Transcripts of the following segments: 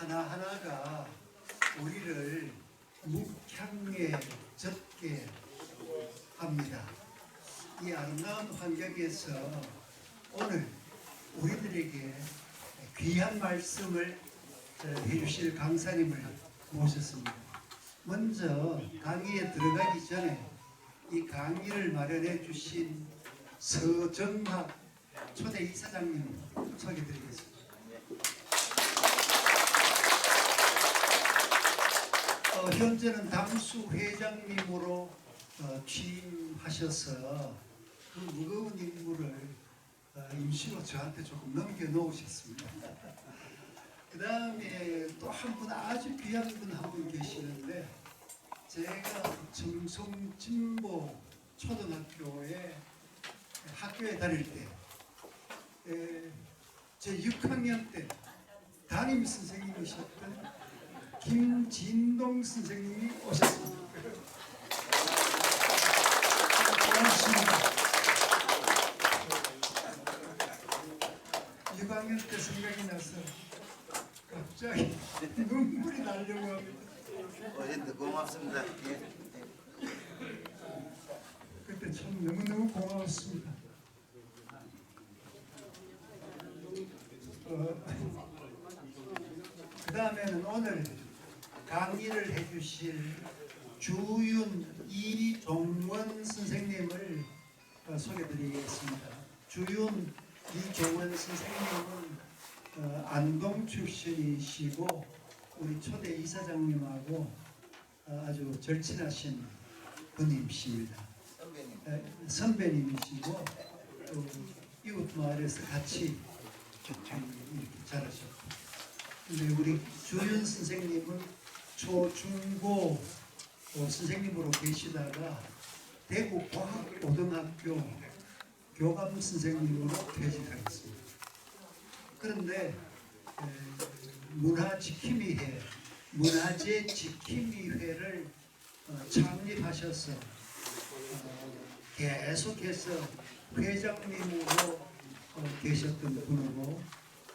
하나하나가 우리를 묵향에 젖게 합니다. 이 아름다운 환경에서 오늘 우리들에게 귀한 말씀을 해주실 강사님을 모셨습니다. 먼저 강의에 들어가기 전에 이 강의를 마련해 주신 서정학 초대 이사장님 소개드리겠습니다. 현재는 당수 회장님으로 취임하셔서 그 무거운 임무를 임시로 저한테 조금 넘겨놓으셨습니다. 그 다음에 또 한 분 아주 귀한 분 한 분 계시는데, 제가 청송진보 초등학교에 학교에 다닐 때 제 6학년 때 담임 선생님이셨던 김진동 선생님이 오셨습니다. 고맙습니다. 6학년 때 생각이 나서 갑자기 눈물이 나려고 합니다. 고맙습니다. 그때 참 너무너무 고마웠습니다. 그 다음에는 오늘 강의를 해주실 주윤 이종원 선생님을 소개드리겠습니다. 주윤 이종원 선생님은 안동 출신이시고 우리 초대 이사장님하고 아주 절친하신 분이십니다. 선배님이시고 또 이웃 마을에서 같이 이렇게 자라셨고, 근데 우리 주윤 선생님은 초중고 선생님으로 계시다가 대구 과학고등학교 교감 선생님으로 퇴직하셨습니다. 그런데 문화재 지킴이회를 창립하셔서 계속해서 회장님으로 계셨던 분으로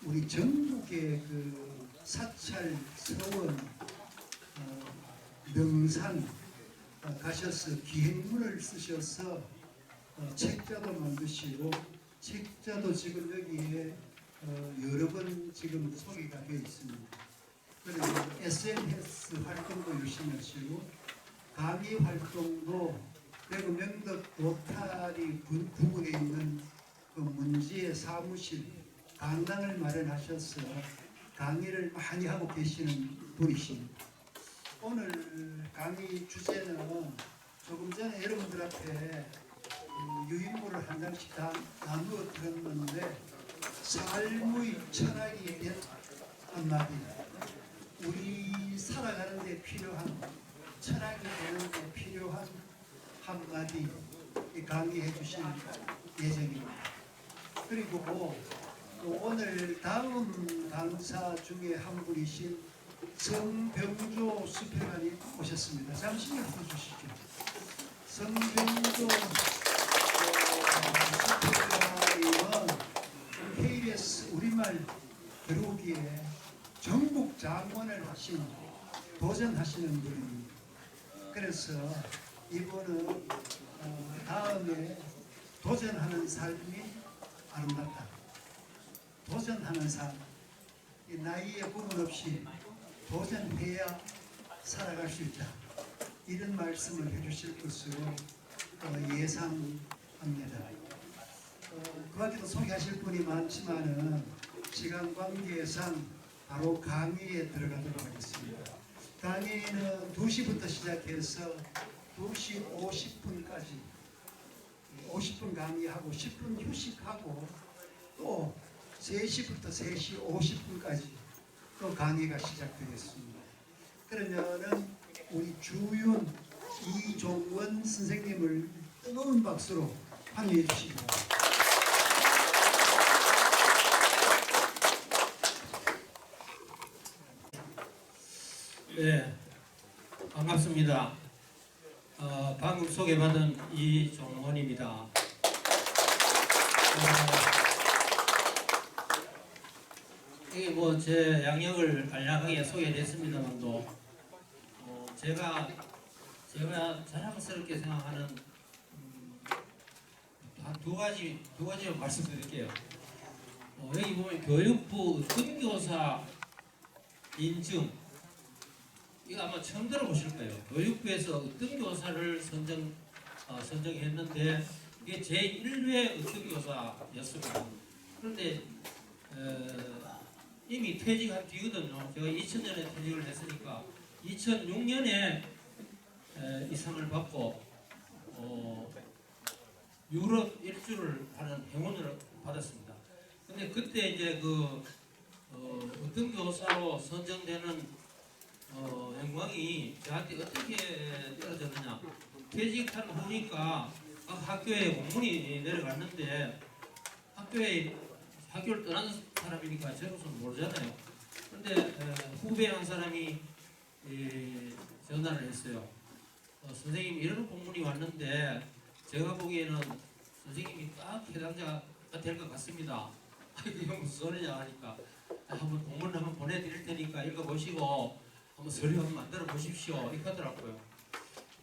우리 전국의 그 사찰, 서원, 명산 가셔서 기행문을 쓰셔서 책자도 만드시고, 책자도 지금 여기에 여러 번 지금 소개가 되어 있습니다. 그리고 SNS 활동도 열심히 하시고, 강의 활동도 그리고 명덕 로타리 부근에 있는 그 문지의 사무실 강당을 마련하셔서 강의를 많이 하고 계시는 분이십니다. 오늘 강의 주제는 조금 전에 여러분들 앞에 유인물을 한 장씩 다 나누어 드렸는데, 삶의 철학에 대한 한마디, 우리 살아가는 데 필요한 철학이 되는 데 필요한 한마디 강의해 주실 예정입니다. 그리고 또 오늘 다음 강사 중에 한 분이신 성병조 수평관이 오셨습니다. 잠시만 해주시죠. 성병조 수평관은 KBS 우리말 겨루기에 전국 장원을 하신 도전하시는 분입니다. 그래서 이분은 다음에 도전하는 삶이 아름답다. 도전하는 삶, 이 나이에 구분 없이 도전해야 살아갈 수 있다. 이런 말씀을 해주실 것으로 예상합니다. 그 밖에도 소개하실 분이 많지만은 시간 관계상 바로 강의에 들어가도록 하겠습니다. 강의는 2시부터 시작해서 2시 50분까지 50분 강의하고 10분 휴식하고 또 3시부터 3시 50분까지 또 강의가 시작되겠습니다. 그러면은 우리 주윤 이종원 선생님을 뜨거운 박수로 환영해 주시기 바랍니다. 네, 반갑습니다. 방금 소개받은 이종원입니다. 이게 뭐 제 양력을 간략하게 소개했습니다만도 제가 자랑스럽게 생각하는 한 두 가지만 말씀드릴게요. 여기 보면 교육부 등교사 인증 이거 아마 처음 들어보실 거예요. 교육부에서 등교사를 선정했는데 이게 제1회 등교사였습니다. 그런데 이미 퇴직한 뒤거든요. 제가 2000년에 퇴직을 했으니까 2006년에 이 상을 받고 유럽 일주를 하는 행운을 받았습니다. 근데 그때 이제 어떤 교사로 선정되는 영광이 저한테 어떻게 떨어졌느냐. 퇴직한 후니까 각 학교에 공문이 내려갔는데 학교를 떠난 사람이니까 저로서는 모르잖아요. 그런데 후배 한 사람이 전화를 했어요. 선생님 이런 공문이 왔는데 제가 보기에는 선생님이 딱 해당자가 될 것 같습니다. 이게 무슨 소리냐 하니까 한번 공문 한번 보내드릴 테니까 읽어보시고 한번 서류 한번 만들어 보십시오. 이렇게 하더라고요.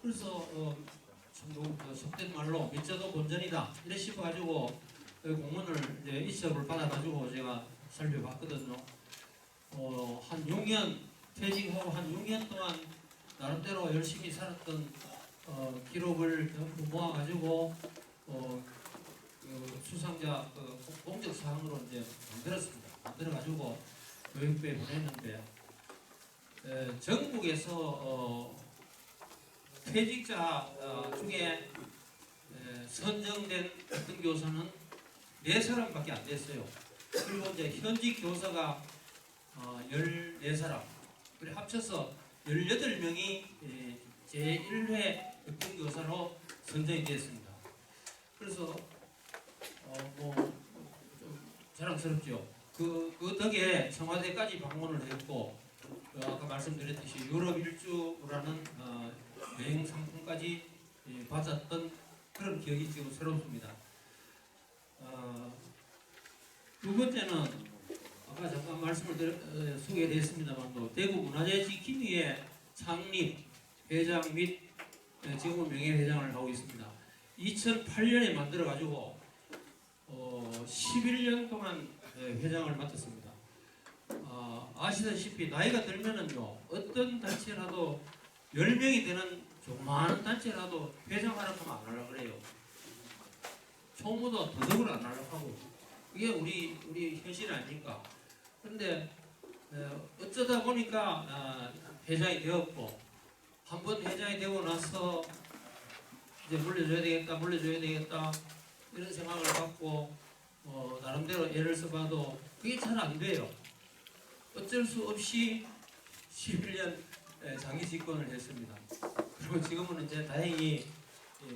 그래서 참 속된 말로 밑져도 본전이다 이래 싶어가지고 공문을 이제 이첩을 받아가지고 제가 살펴봤거든요. 한 6년 퇴직하고 한 6년 동안 나름대로 열심히 살았던 기록을 모아가지고 수상자 공적 사항으로 이제 만들었습니다. 만들어가지고 교육부에 보냈는데 전국에서 퇴직자 중에 선정된 등교사는 4사람밖에 안 됐어요. 그리고 이제 현직 교사가 14사람, 그래 합쳐서 18명이 제1회 등교사로 선정이 되었습니다. 그래서 좀 자랑스럽죠. 그 덕에 청와대까지 방문을 했고 아까 말씀드렸듯이 유럽 일주라는 여행 상품까지 받았던 그런 기억이 지금 새롭습니다. 두 번째는 아까 잠깐 말씀을 소개했습니다만 대구 문화재 지킴이회 창립 회장 및 지금은 명예회장을 하고 있습니다. 2008년에 만들어 가지고 11년 동안 회장을 맡았습니다. 아시다시피 나이가 들면은요 어떤 단체라도 10명이 되는 조그마한 단체라도 회장하라고 하면 안 하려고 그래요. 총무도 더더욱 안 하려고 하고 그게 우리 현실 아닙니까? 그런데 어쩌다 보니까 회장이 되었고 한 번 회장이 되고 나서 이제 물려줘야 되겠다 이런 생각을 갖고 나름대로 애를 써봐도 그게 잘 안 돼요. 어쩔 수 없이 11년 장기 집권을 했습니다. 그리고 지금은 이제 다행히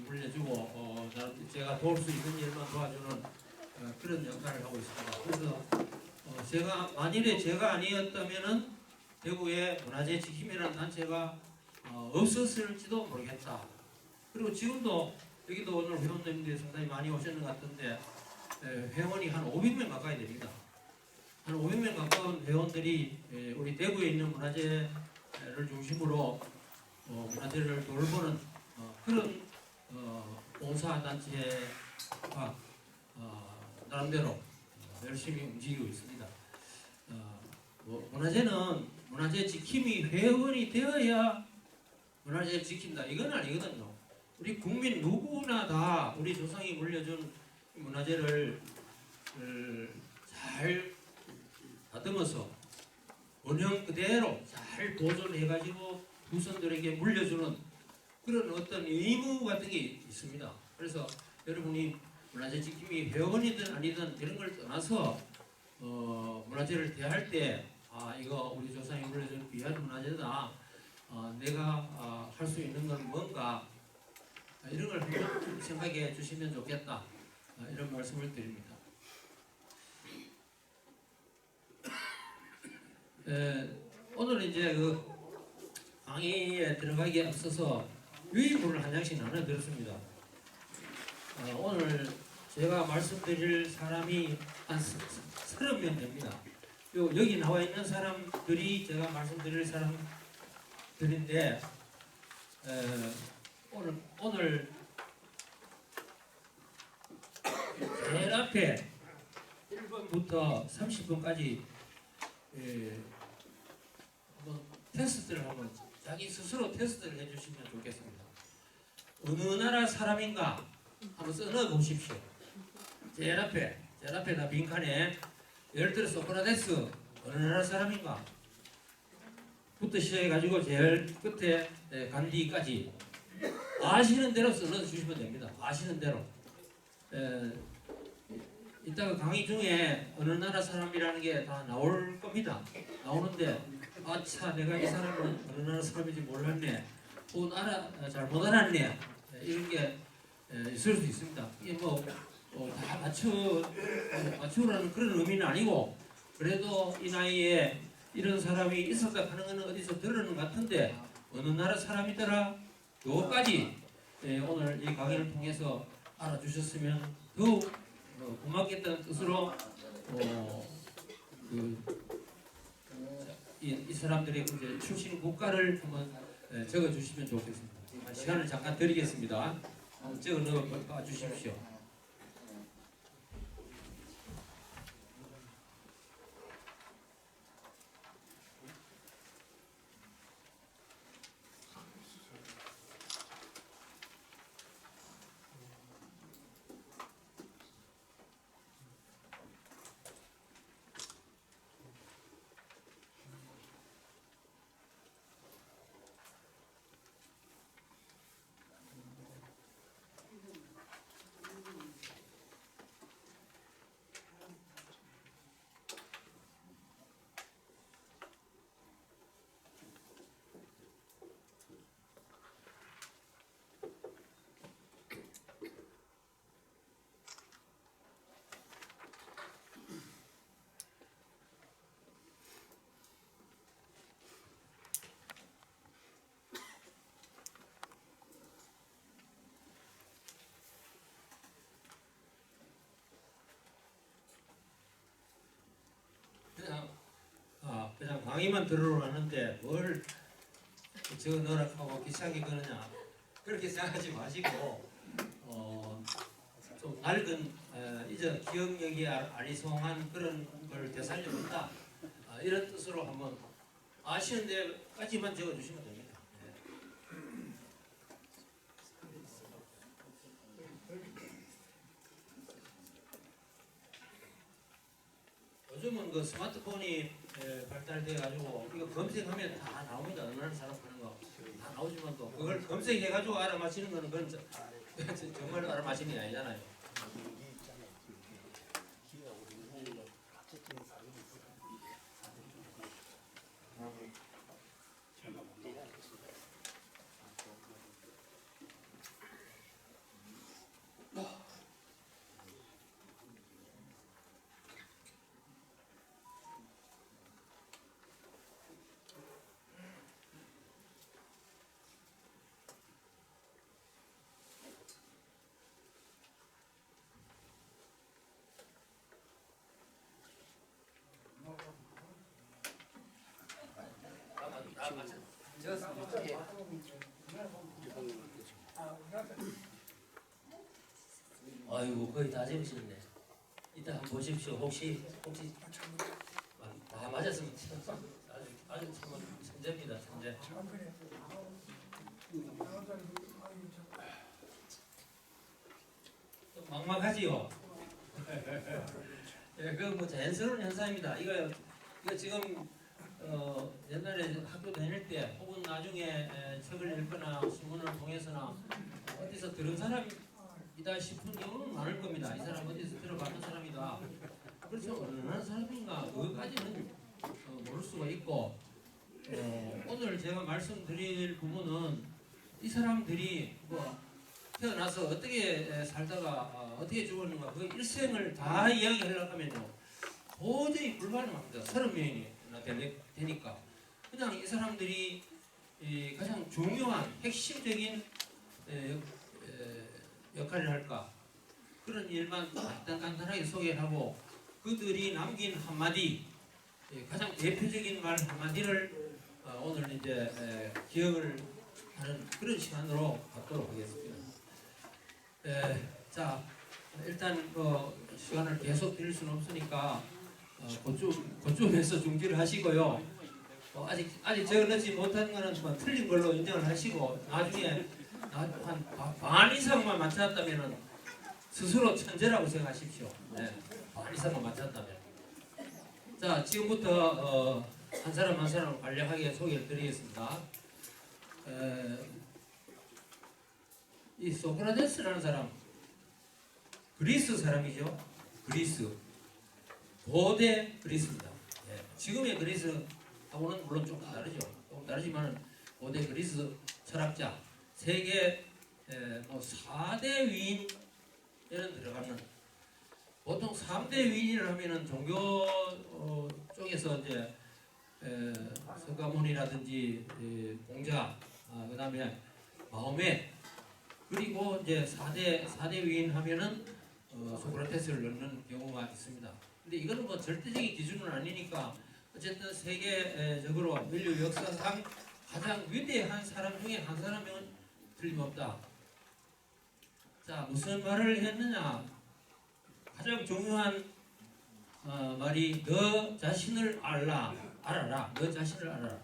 물려주고 제가 도울 수 있는 일만 도와주는 그런 역할을 하고 있습니다. 그래서 만일에 제가 아니었다면은 대구에 문화재 지킴이라는 단체가 없었을지도 모르겠다. 그리고 지금도 여기도 오늘 회원님들이 상당히 많이 오셨는 것 같은데 회원이 한 500명 가까이 됩니다. 한 500명 가까운 회원들이 우리 대구에 있는 문화재를 중심으로 문화재를 돌보는 그런 봉사단체가 나름대로 열심히 움직이고 있습니다. 문화재는 문화재 지킴이 회원이 되어야 문화재를 지킨다 이건 아니거든요. 우리 국민 누구나 다 우리 조상이 물려준 문화재를 잘 다듬어서 원형 그대로 잘 보존해가지고 후손들에게 물려주는 그런 어떤 의무 같은 게 있습니다. 그래서 여러분이 문화재 지킴이 회원이든 아니든 이런 걸 떠나서 문화재를 대할 때 이거 우리 조상이 물려준 귀한 문화재다. 내가 할 수 있는 건 뭔가 이런 걸 한번 생각해 주시면 좋겠다. 이런 말씀을 드립니다. 오늘 이제 강의에 들어가기에 앞서서 유인물을 한 장씩 나눠드렸습니다. 오늘 제가 말씀드릴 사람이 한 30명 됩니다. 여기 나와 있는 사람들이 제가 말씀드릴 사람들인데 오늘 제일 앞에 1번부터 30번까지 한번 테스트를 한번 자기 스스로 테스트를 해주시면 좋겠습니다. 어느 나라 사람인가 한번 써넣어 보십시오. 제일 앞에다 빈칸에 예를 들어 소크라테스 어느 나라 사람인가 부터 시작해가지고 제일 끝에 간디까지 아시는 대로 써넣어 주시면 됩니다. 아시는 대로. 이따가 강의 중에 어느 나라 사람이라는 게 다 나올 겁니다. 나오는데 아차 내가 이 사람은 어느 나라 사람인지 몰랐네. 잘못 알았네. 이런 게 있을 수 있습니다. 이게 다 맞추라는 그런 의미는 아니고 그래도 이 나이에 이런 사람이 있었다 하는 것은 어디서 들은 것 같은데 어느 나라 사람이더라 요까지 오늘 이 강의를 통해서 알아주셨으면 더욱 고맙겠다는 뜻으로 이 사람들의 출신 국가를 한번 적어주시면 좋겠습니다. 시간을 잠깐 드리겠습니다. 적어 넣어 주십시오. 그냥 강의만 들으러 왔는데 뭘 저거 넣으라 하고 비싸게 거느냐 그렇게 생각하지 마시고 좀 낡은 이제 기억력이 아리송한 그런 걸 되살려본다 이런 뜻으로 한번 아시는 데까지만 적어주시면 됩니다. 요즘은 그 스마트폰이 발달돼 가지고 이거 검색하면 다 나옵니다. 어느 나라 사람 하는 거 다 나오지만 또 그걸 검색해 가지고 알아맞히는 거는 그건 정말 알아맞히는 게 아니잖아요. 아이고 거의 다 재우시네. 이따 한번 보십시오. 혹시 다 맞았으면 아주 천재입니다. 천재. 막막하지요. 예, 그건 자연스러운 현상입니다. 이거 지금 옛날에 학교 다닐 때 혹은 나중에 책을 읽거나 신문을 통해서나 어디서 들은 사람이다 싶은 경우는 많을 겁니다. 이 사람 어디서 들어봤는 사람이다. 그렇죠. 어느 사람인가 그것까지는 모를 수가 있고 오늘 제가 말씀드릴 부분은 이 사람들이 태어나서 어떻게 살다가 어떻게 죽었는가 그 일생을 다 이야기하려고 하면요 도저히 불가능합니다. 30명이나 되니까 그냥 이 사람들이 가장 중요한 핵심적인 역할을 할까 그런 일만 간단하게 소개하고 그들이 남긴 한마디 가장 대표적인 말 한마디를 오늘 이제 기억을 하는 그런 시간으로 갖도록 하겠습니다. 자, 일단 시간을 계속 드릴 수는 없으니까 그쯤에서 중지를 하시고요. 아직 적어놓지 못한 거는 뭐 틀린 걸로 인정을 하시고 나중에 한 반 이상만 맞췄다면은 스스로 천재라고 생각하십시오. 네, 반 이상만 맞췄다면. 자, 지금부터 한 사람 한 사람 간략하게 소개를 드리겠습니다. 이 소크라테스라는 사람, 그리스 사람이죠. 그리스, 고대 그리스입니다. 지금의 그리스하고는 물론 조금 다르죠. 조금 다르지만 고대 그리스 철학자, 세계 4대 위인에는 들어가는, 보통 3대 위인을 하면은 종교 쪽에서 이제 석가모니라든지 공자, 그다음에 마호메, 그리고 이제 4대 위인 하면은 소크라테스를 넣는 경우가 있습니다. 근데 이거는 뭐 절대적인 기준은 아니니까 어쨌든 세계적으로 인류 역사상 가장 위대한 사람 중에 한 사람은 틀림없다. 자, 무슨 말을 했느냐? 가장 중요한 말이 너 자신을 알아라. 너 자신을 알아라.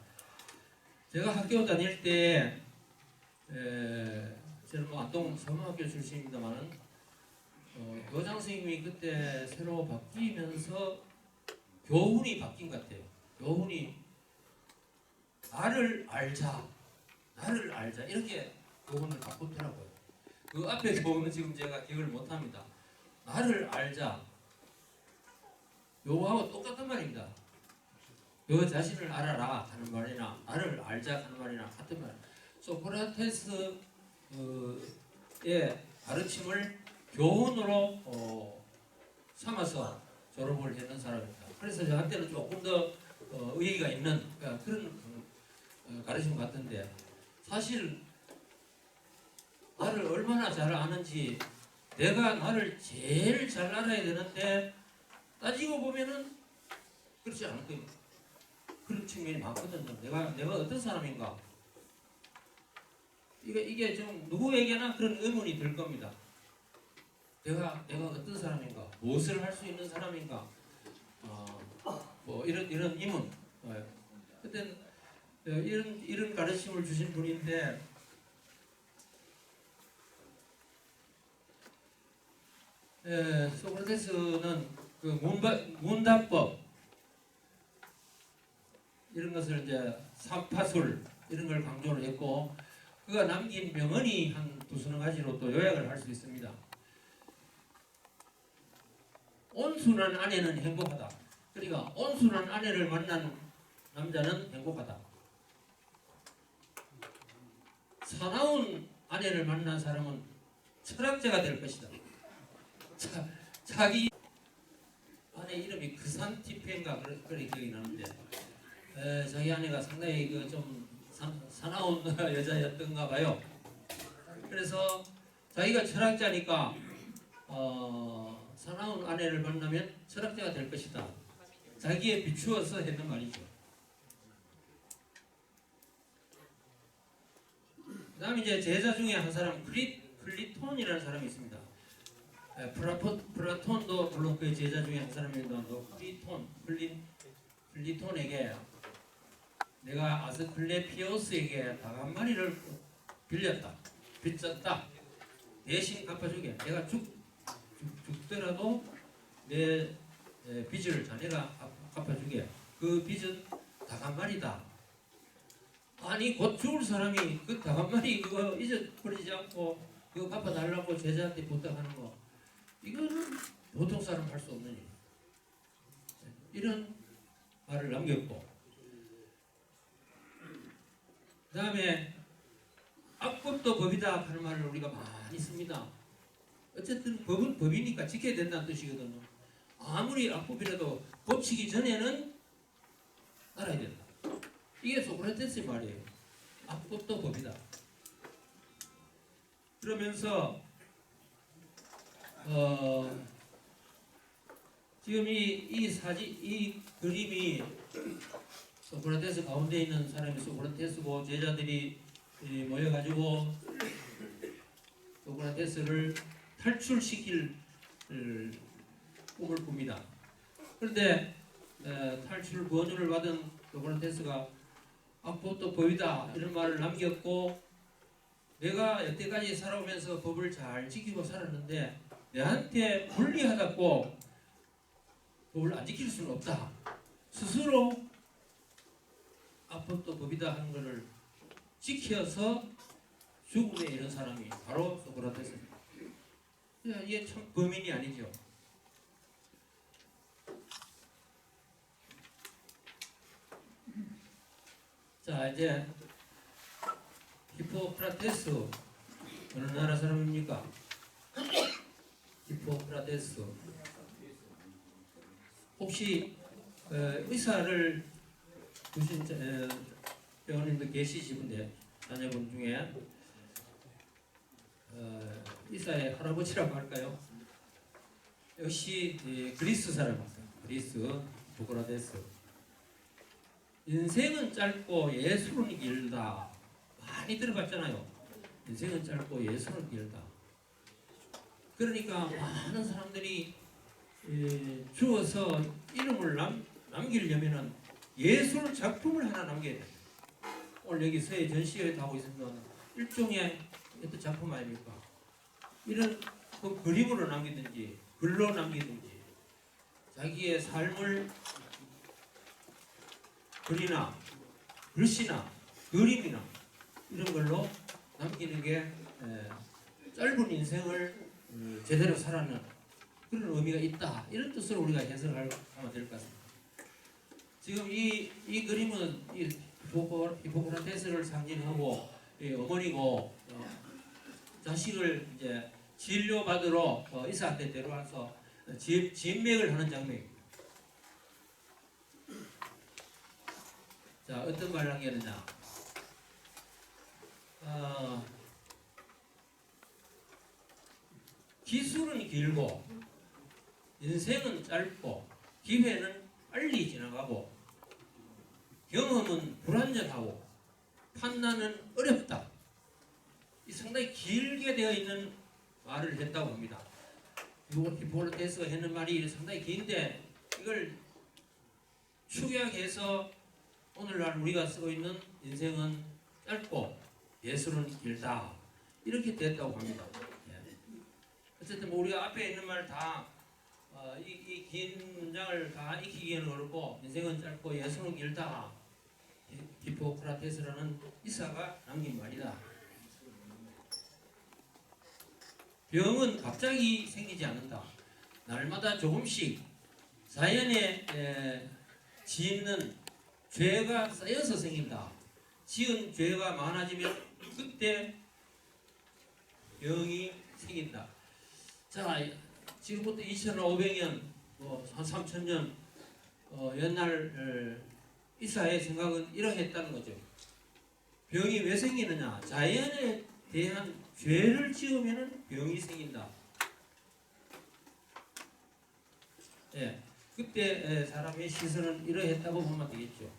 제가 학교 다닐 때 저는 뭐 안동 서문학교 출신입니다만은 교장 선생님이 그때 새로 바뀌면서 교훈이 바뀐 것 같아요. 교훈이 나를 알자 이렇게 교훈을 바꾸더라고요. 그 앞에 교훈은 지금 제가 기억을 못합니다. 나를 알자. 요거하고 똑같은 말입니다. 너 자신을 알아라 하는 말이나 나를 알자 하는 말이나 같은 말. 소크라테스의 가르침을 교훈으로 삼아서 졸업을 했는 사람입니다. 그래서 저한테는 조금 더 의의가 있는 그런 가르침 같은데, 사실 나를 얼마나 잘 아는지, 내가 나를 제일 잘 알아야 되는데 따지고 보면은 그렇지 않을 겁니다. 그런 측면이 많거든요. 내가 어떤 사람인가? 이게 좀 누구에게나 그런 의문이 들 겁니다. 내가 어떤 사람인가? 무엇을 할 수 있는 사람인가? 뭐 이런 의문. 그때 이런 가르침을 주신 분인데, 소크라테스는 그 문답법 이런 것을 이제 삼파술 이런 걸 강조를 했고, 그가 남긴 명언이 한 두서너 가지로 또 요약을 할 수 있습니다. 온순한 아내는 행복하다. 그러니까 온순한 아내를 만난 남자는 행복하다. 사나운 아내를 만난 사람은 철학자가 될 것이다. 자기 아내 이름이 크산티페인가 그런 기억이 나는데, 자기 아내가 상당히 좀 사나운 여자였던가 봐요. 그래서 자기가 철학자니까 사나운 아내를 만나면 철학자가 될 것이다. 자기에 비추어서 했는 말이죠. 그 다음에 이제 제자 중에 한 사람 플리톤이라는 사람이 있습니다. 플라톤도 물론 그 제자 중에 한 사람입니다만, 플리톤에게 내가 아스클레피오스에게 닭 한 마리를 빚졌다. 대신 갚아주게. 내가 죽더라도 내 빚을 자네가 갚아주게. 그 빚은 닭 한 마리다. 아니 곧 죽을 사람이 그 닭 한 마리 그거 잊어버리지 않고 그거 갚아달라고 제자한테 부탁하는 거, 이거는 보통 사람 할 수 없는 일. 이런 말을 남겼고, 그 다음에 악법도 법이다 하는 말을 우리가 많이 씁니다. 어쨌든 법은 법이니까 지켜야 된다는 뜻이거든요. 아무리 악법이라도 고치기 전에는 알아야 된다. 이게 소크라테스의 말이에요. 악법도 법이다. 그러면서 지금 이 사진, 이 그림이 소크라테스 가운데 있는 사람이 소크라테스고 제자들이 모여가지고 소크라테스를 탈출시킬 꿈을 꿉니다. 그런데 탈출 권유를 받은 소크라테스가 악법도 법이다 이런 말을 남겼고, 내가 여태까지 살아오면서 법을 잘 지키고 살았는데 내한테 불리하다고 법을 안 지킬 수는 없다. 스스로 악법도 법이다 하는 것을 지켜서 죽음에 이른 사람이 바로 소크라테스입니다. 이게 참 범인이 아니죠. 자, 이제 히포크라테스 어느 나라 사람입니까? 히포크라테스 혹시 의사를 두신 회원님도 계시시는데 자녀분 중에 의사의 할아버지라고 할까요? 역시 그리스 사람입니다. 그리스 히포크라테스. 인생은 짧고 예술은 길다. 많이 들어봤잖아요. 인생은 짧고 예술은 길다. 그러니까 많은 사람들이 죽어서 이름을 남기려면은 예술 작품을 하나 남겨야 돼요. 오늘 여기 서해 전시회에 하고 있으면 일종의 어떤 작품 아닙니까? 이런 그 그림으로 남기든지 글로 남기든지 자기의 삶을 글이나 글씨나 그림이나 이런 걸로 남기는 게 짧은 인생을 제대로 살아는 그런 의미가 있다. 이런 뜻으로 우리가 해석을 하면 될 것 같습니다. 지금 이 그림은 이 히포크라테스를 상징하고 어머니고 자식을 이제 진료받으러 의사한테 데려와서 진맥을 하는 장면입니다. 자, 어떤 말을 하겠느냐? 기술은 길고 인생은 짧고 기회는 빨리 지나가고 경험은 불완전하고 판단은 어렵다. 이 상당히 길게 되어 있는 말을 했다고 합니다. 히포크라테스가 했는 말이 상당히 긴데 이걸 축약해서 오늘날 우리가 쓰고 있는 인생은 짧고 예술은 길다 이렇게 됐다고 합니다. 어쨌든 뭐 우리가 앞에 있는 말 다 이 긴 문장을 다 익히기에는 어렵고 인생은 짧고 예술은 길다. 히포크라테스라는 의사가 남긴 말이다. 병은 갑자기 생기지 않는다. 날마다 조금씩 자연에 짓는 죄가 쌓여서 생긴다. 지은 죄가 많아지면 그때 병이 생긴다. 자, 지금부터 2500년, 한 3000년 옛날 의사의 생각은 이러했다는 거죠. 병이 왜 생기느냐? 자연에 대한 죄를 지으면 병이 생긴다. 예, 그때 사람의 시선은 이러했다고 보면 되겠죠.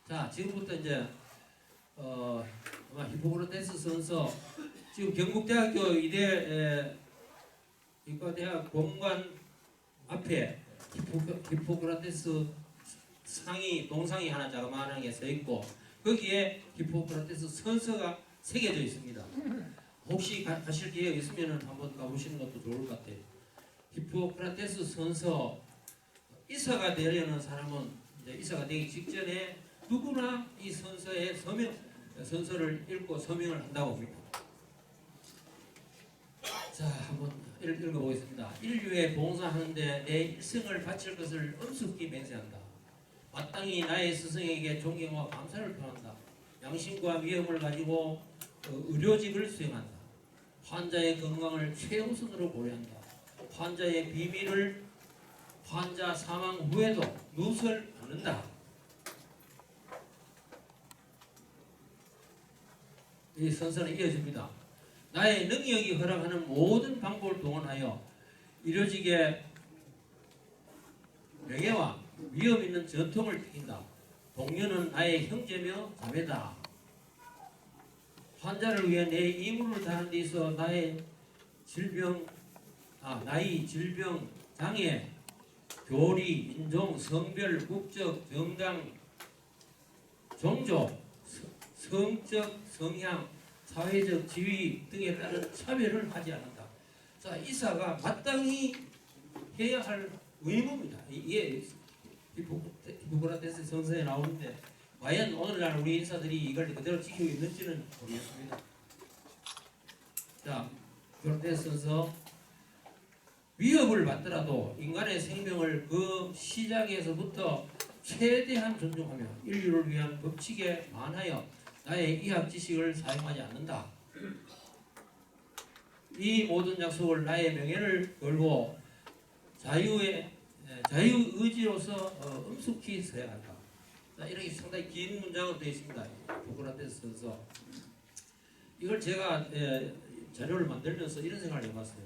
자, 지금부터 이제 아마 히포크라테스 선서 지금 경북대학교 이과대학 본관 앞에 히포크라테스 상이 동상이 하나 자그마하게 서 있고 거기에 히포크라테스 선서가 새겨져 있습니다. 혹시 가실 기회 있으면 한번 가보시는 것도 좋을 것 같아요. 히포크라테스 선서, 의사가 되려는 사람은 이제 의사가 되기 직전에 누구나 이 선서의 선서를 읽고 서명을 한다고 합니다. 자, 한번 읽어보겠습니다. 인류에 봉사하는데 내 일생을 바칠 것을 엄숙히 맹세한다. 마땅히 나의 스승에게 존경과 감사를 표한다. 양심과 위엄을 가지고 의료직을 수행한다. 환자의 건강을 최우선으로 고려한다. 환자의 비밀을 환자 사망 후에도 누설 않는다. 이 선서는 이어집니다. 나의 능력이 허락하는 모든 방법을 동원하여 의료직에 명예와 위험 있는 전통을 지킨다. 동료는 나의 형제며 자매다. 환자를 위해 내 임무를 다하는 데 있어 나이, 질병, 장애, 교리, 인종, 성별, 국적, 정당, 종족, 성적, 성향, 사회적 지위 등에 따른 차별을 하지 않는다. 자, 이사가 마땅히 해야 할 의무입니다. 이게 히포크라테스 성서에 나오는데 과연 오늘날 우리 인사들이 이걸 그대로 지키고 있는지는 모르겠습니다. 자, 히포크라테스서 위협을 받더라도 인간의 생명을 그 시작에서부터 최대한 존중하며 인류를 위한 법칙에 반하여 나의 의학 지식을 사용하지 않는다. 이 모든 약속을 나의 명예를 걸고 자유의지로서 엄숙히 서약한다. 자, 이렇게 상당히 긴 문장으로 되어 있습니다. 히포크라테스서. 이걸 제가 자료를 만들면서 이런 생각을 해봤어요.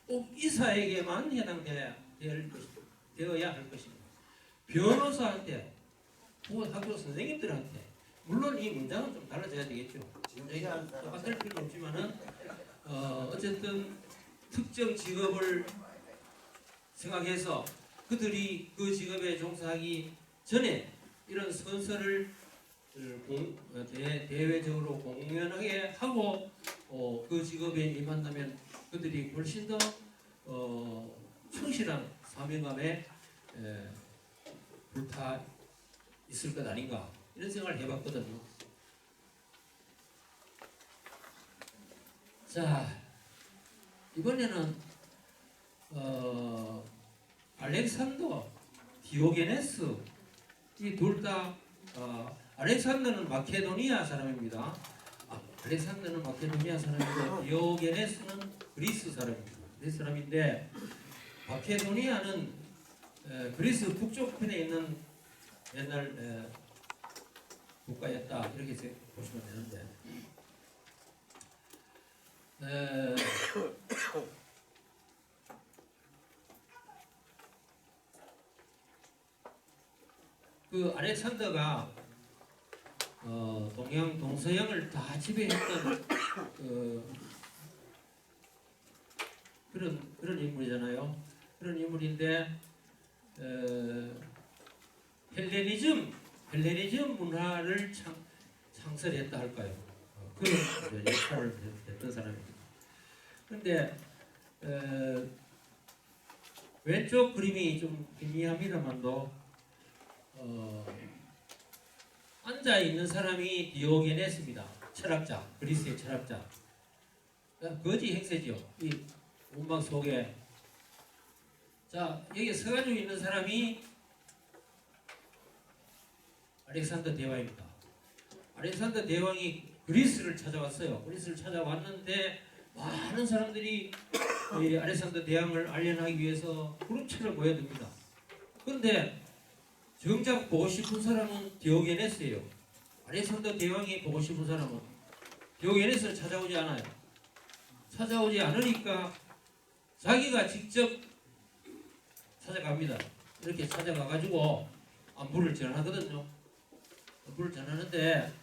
꼭 이사에게만 해당되어야 할 것입니다. 변호사한테 혹은 학교 선생님들한테 물론 이 문장은 좀 달라져야 되겠죠. 문장이 똑같을 필요는 없지만은 어쨌든 특정 직업을 생각해서 그들이 그 직업에 종사하기 전에 이런 선서를 대외적으로 공연하게 하고 그 직업에 임한다면 그들이 훨씬 더 충실한 사명감에 불타 있을 것 아닌가 이런 생각을 해봤거든요. 자, 이번에는 알렉산더, 디오게네스 이 둘 다 알렉산더는 마케도니아 사람입니다. 알렉산더는 마케도니아 사람이고 디오게네스는 그리스 사람입니다. 그리스 사람인데 마케도니아는 그리스 북쪽편에 있는 옛날 국가였다 이렇게 보시면 되는데 그 알렉산더가 동서양을 다 지배했던 그런 인물이잖아요. 그런 인물인데 헬레니즘 문화를 창설했다 할까요? 그런 역할을 했던 사람입니다. 그런데 왼쪽 그림이 좀 희미합니다만도 앉아 있는 사람이 디오게네스입니다. 철학자, 그리스의 철학자. 거지 행세죠. 이 문방 속에. 자, 여기 서가지고 있는 사람이 알렉산더 대왕입니다. 알렉산더 대왕이 그리스를 찾아왔어요. 그리스를 찾아왔는데 많은 사람들이 이 알렉산더 대왕을 알려하기 위해서 그룹처럼 모여듭니다. 그런데 정작 보고 싶은 사람은 디오게네스예요. 알렉산더 대왕이 보고 싶은 사람은 디오게네스를 찾아오지 않아요. 찾아오지 않으니까 자기가 직접 찾아갑니다. 이렇게 찾아가가지고 안부를 전하거든요. 안부를 전하는데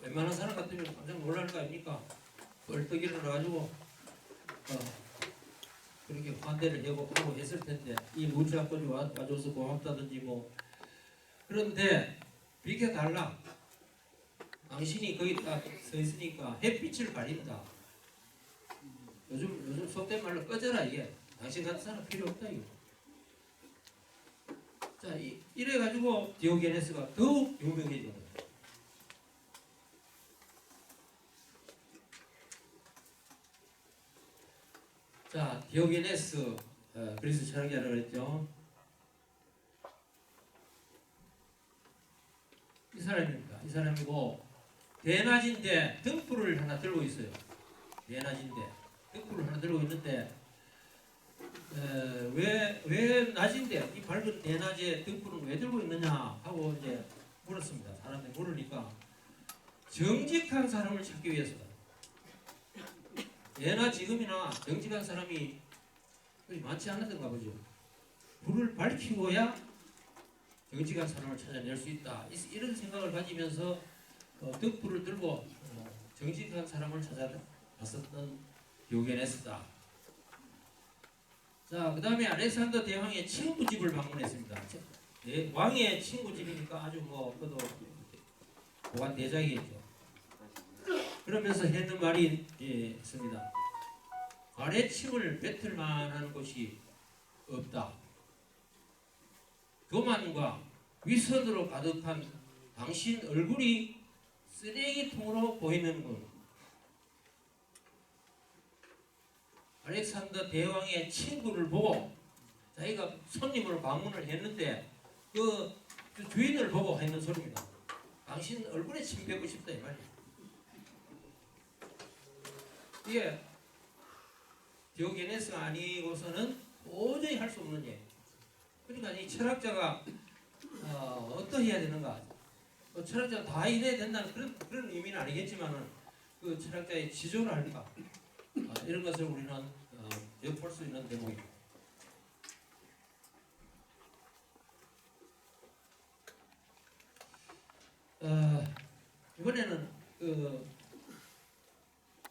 웬만한 사람 같으면 깜짝 놀랄 거 아닙니까? 벌떡 일어나가지고 그렇게 환대를 예고하고 했을 텐데 이 무지학권이 와줘서 고맙다든지 뭐. 그런데 비켜달라. 당신이 거기 딱 서 있으니까 햇빛을 가린다. 요즘 속된 말로 꺼져라 이게. 당신 같은 사람 필요 없다 이거. 자, 이래가지고 디오게네스가 더욱 유명해진 거예요. 자, 디오게네스 그리스 철학자라고 그랬죠. 이 사람입니다. 이 사람이고 대낮인데 등불을 하나 들고 있어요. 대낮인데 등불을 하나 들고 있는데 왜 낮인데 이 밝은 대낮에 등불은 왜 들고 있느냐 하고 이제 물었습니다. 사람들이 물으니까 정직한 사람을 찾기 위해서다. 예나 지금이나 정직한 사람이 그리 많지 않았던가 보죠. 불을 밝히고야 정직한 사람을 찾아낼 수 있다. 이런 생각을 가지면서 덕불을 들고 정직한 사람을 찾아 나섰던 디오게네스다. 자, 그 다음에 알렉산더 대왕의 친구 집을 방문했습니다. 왕의 친구 집이니까 아주 그도 보관 대작이겠죠. 그러면서 했는 말이 있습니다. 아래침을 뱉을 만한 곳이 없다. 교만과 위선으로 가득한 당신 얼굴이 쓰레기통으로 보이는군. 알렉산더 대왕의 친구를 보고 자기가 손님으로 방문을 했는데 그 주인을 보고 했는 소리입니다. 당신 얼굴에 침 뱉고 싶다 이 말이에요. 이게 디오게네스가 아니고서는 도저히 할 수 없는 일. 그러니까 이 철학자가 어떠해야 되는가? 철학자가 다 이래야 된다는 그런 의미는 아니겠지만은 그 철학자의 지조를 할까? 이런 것을 우리는 엿볼 수 있는 대목입니다. 이번에는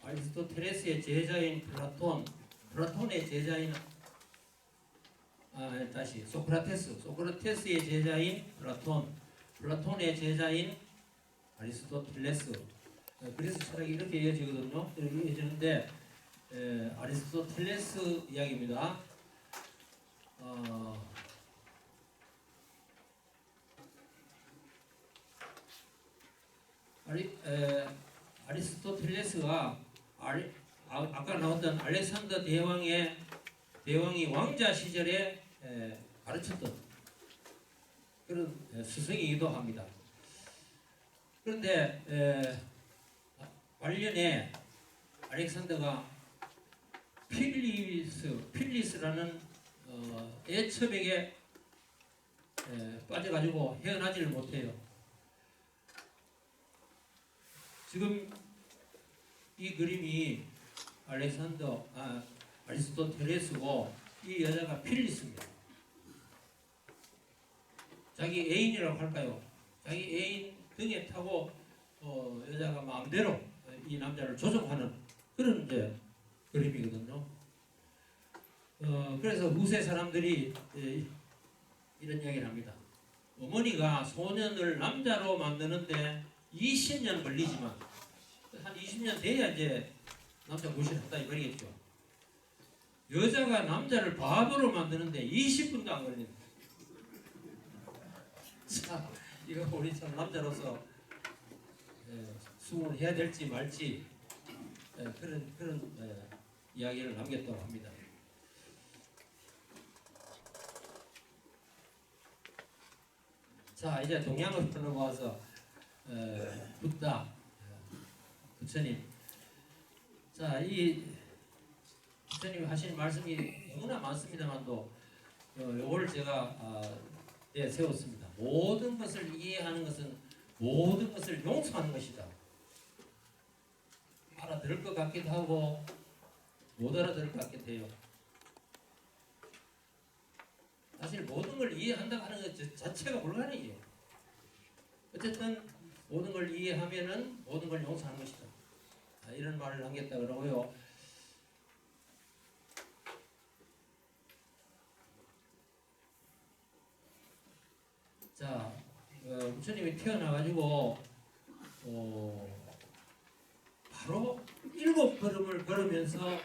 아리스토텔레스의 제자인 플라톤의 제자인 소크라테스의 제자인 플라톤의 제자인 아리스토텔레스. 그래서 철학이 이렇게 이어지거든요. 이렇게 이어지는데 아리스토텔레스 이야기입니다. 아리스토텔레스가 아까 나왔던 알렉산더 대왕이 왕자 시절에 가르쳤던 그런 스승이기도 합니다. 그런데 말년에 알렉산더가 필리스라는 애첩에게 빠져가지고 헤어나지를 못해요. 지금 이 그림이 아리스토텔레스고 이 여자가 필리스입니다. 자기 애인이라고 할까요? 자기 애인 등에 타고 여자가 마음대로 이 남자를 조종하는 그런 이제 그림이거든요. 그래서 우세 사람들이 이런 이야기를 합니다. 어머니가 소년을 남자로 만드는데 20년 걸리지만 한 20년 돼야 이제 남자 무시했다 이 말이겠죠. 여자가 남자를 바보로 만드는데 20분도 안 걸립니다. 자, 이거 우리 참 남자로서 수긍을 해야 될지 말지 그런 이야기를 남겼다고 합니다. 자, 이제 동양을 넘어와서 붓다 부처님. 자, 이 부처님이 하시는 말씀이 너무나 많습니다만도 요걸 제가 세웠습니다. 모든 것을 이해하는 것은 모든 것을 용서하는 것이다. 알아들을 것 같기도 하고 못 알아들을 것 같기도 해요. 사실 모든 걸 이해한다고 하는 것 자체가 불가능해요. 어쨌든 모든 걸 이해하면은 모든 걸 용서하는 것이다. 이런 말을 남겼다 그러고요. 자, 부처님이 태어나가지고 바로 7걸음을 걸으면서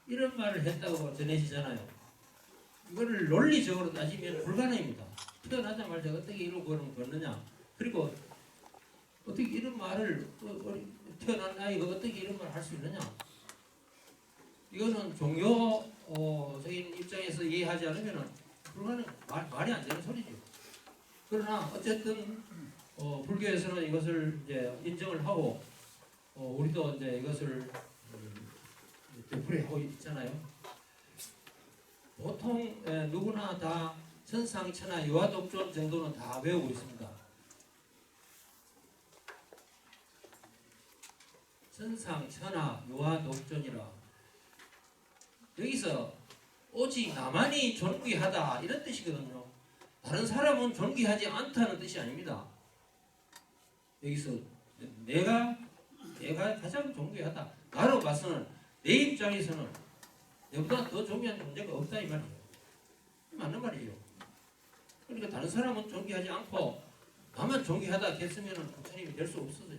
이런 말을 했다고 전해지잖아요. 이거를 논리적으로 따지면 불가능합니다. 태어나자마자 어떻게 7걸음 걷느냐, 그리고 어떻게 이런 말을 태어난 아이가 어떻게 이런 말을 할 수 있느냐, 이거는 종교적인 입장에서 이해하지 않으면 불가능, 말이 안 되는 소리죠. 그러나 어쨌든 불교에서는 이것을 이제 인정을 하고 우리도 이제 이것을 되풀이하고 있잖아요. 보통 누구나 다 천상천하 유아독존 정도는 다 외우고 있습니다. 천상 천하 유아 독존이라. 여기서 오직 나만이 존귀하다 이런 뜻이거든요. 다른 사람은 존귀하지 않다는 뜻이 아닙니다. 여기서 내가 가장 존귀하다. 나로 봐서는 내 입장에서는 내보다 더 존귀한 존재가 없다 이 말이에요. 맞는 말이에요. 그러니까 다른 사람은 존귀하지 않고 나만 존귀하다 했으면 부처님이 될 수 없어요.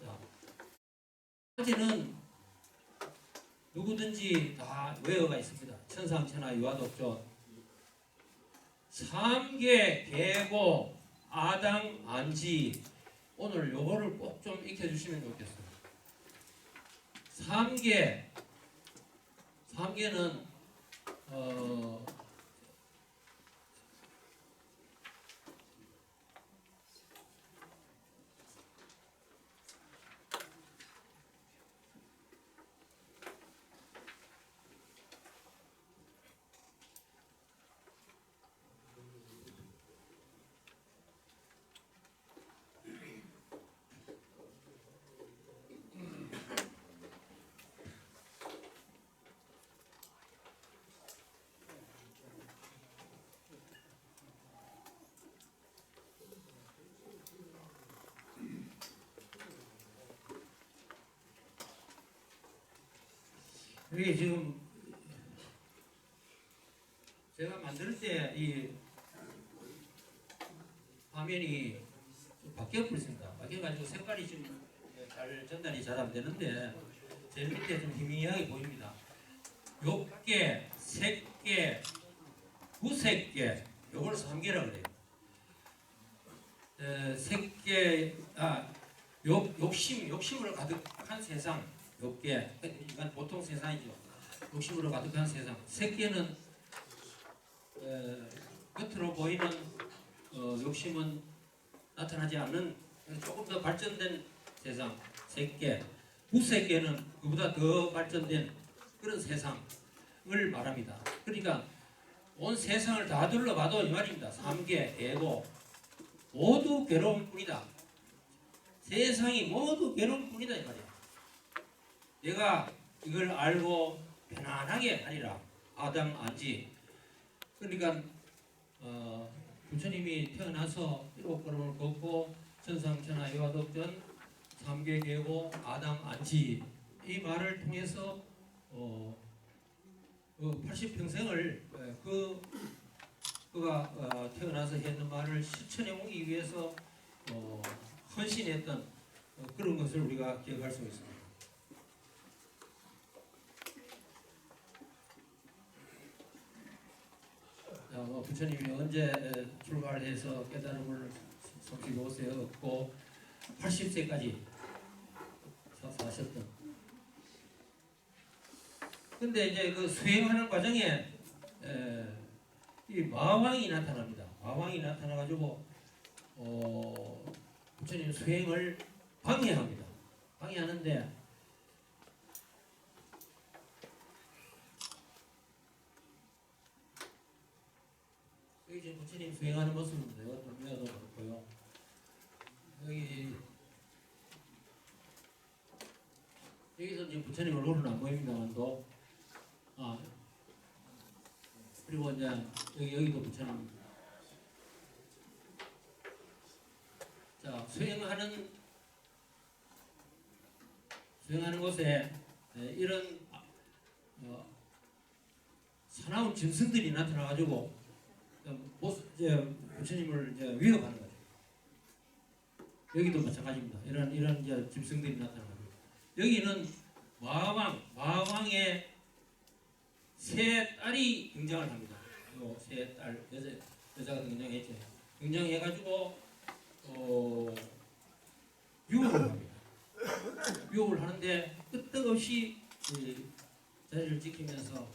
자, 까지는 누구든지 다 외어가 있습니다. 천상천하 유아독존, 삼계 계고 아당 안지. 오늘 요거를 꼭 좀 익혀주시면 좋겠어요. 삼계는 이게 지금 제가 만들 때 이 화면이 좀 바뀌어 버렸습니다. 바뀌어가지고 색깔이 좀 전달이 잘 안 되는데 제일 밑에 좀 희미하게 보입니다. 욕계, 색계, 구색계, 요걸 3계라 그래요. 색계, 욕심으로 가득한 세상, 욕계, 이건 보통 세상이죠. 욕심으로 가득한 세상. 색계는 겉으로 보이는 욕심은 나타나지 않는 조금 더 발전된 세상, 색계. 구색계는 그보다 더 발전된 그런 세상을 말합니다. 그러니까 온 세상을 다 둘러봐도 이 말입니다. 삼계, 계고 모두 괴로운 뿐이다. 세상이 모두 괴로운 뿐이다 이 말이야. 내가 이걸 알고 편안하게 하리라. 아당 안지. 그러니까 부처님이 태어나서 일곱 걸음을 걷고 천상천하 유아독존 삼계 계고 아당 안지 이 말을 통해서 80평생을 그가 태어나서 했는 말을 실천해 오기 위해서 헌신했던 그런 것을 우리가 기억할 수 있습니다. 부처님이 언제 출발해서 깨달음을 성취로서에 얻고 80세까지 사셨던. 근데 이제 그 수행하는 과정에 이 마왕이 나타납니다. 마왕이 나타나가지고 부처님 수행을 방해합니다. 방해하는데 여기 지금 부처님 수행하는 모습입니다. 이것도 그렇고요. 여기서 지금 부처님 얼굴은 안 보입니다만도 그리고 이제 여기도 부처님. 자, 수행하는 곳에 이런 사나운 짐승들이 나타나가지고 부처님을 이제 위협하는 거죠. 여기도 마찬가지입니다. 이런 이제 짐승들이 나타나고 여기는 마왕의 세 딸이 등장을 합니다. 세 딸 여자가 등장했죠. 등장해가지고 유혹을 합니다. 유혹을 하는데 끄떡없이 자리를 지키면서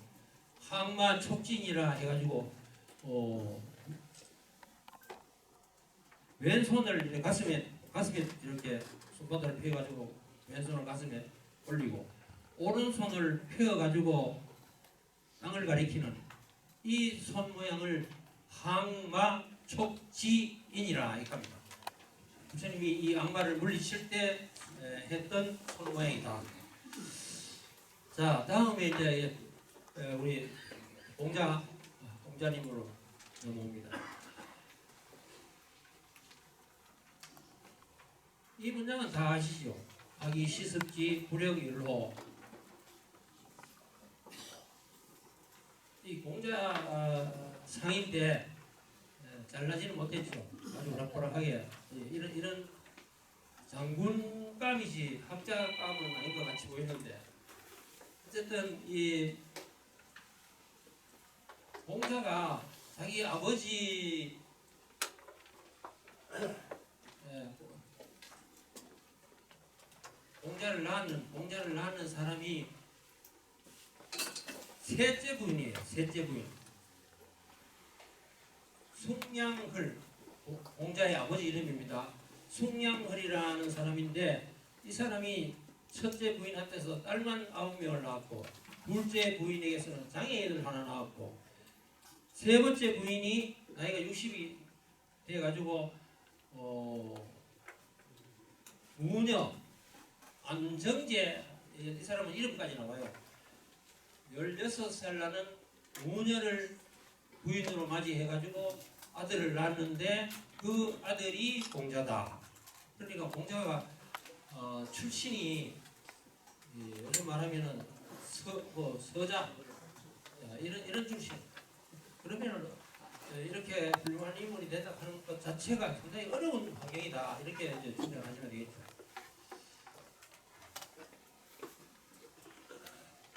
항마 촉진이라 해가지고 왼손을 이제 가슴에 이렇게 손바닥을 펴가지고 왼손을 가슴에 올리고 오른손을 펴가지고 땅을 가리키는 이 손 모양을 항마 촉지인이라 합니다. 부처님이 이 악마를 물리칠 때 했던 손 모양이다. 자, 다음에 이제 우리 공자님으로 넘어옵니다. 이 문장은 다 아시죠? 악이 시습지 불역일호. 이 공자 상인데 잘나지는 못했죠. 아주 오락가락하게 이런 장군감이지 학자감은 아닌 것 같이 보이는데, 어쨌든 이 공자가 자기 아버지 공자를 낳는 사람이 셋째 부인이에요. 셋째 부인. 숭양헐, 공자의 아버지 이름입니다. 숭양헐이라는 사람인데, 이 사람이 첫째 부인한테서 딸만 9명을 낳았고, 둘째 부인에게서는 장애인을 하나 낳았고, 세 번째 부인이 나이가 60이 돼가지고 무녀 안정제, 이 사람은 이름까지 나와요. 16살 나는 무녀를 부인으로 맞이해가지고 아들을 낳았는데, 그 아들이 공자다. 그러니까 공자가 출신이 요즘 말하면은 서자 이런 출신. 그러면은 이렇게 훌륭한 인물이 된다 하는 것 자체가 상당히 어려운 환경이다. 이렇게 이제 주장하시면 되겠죠.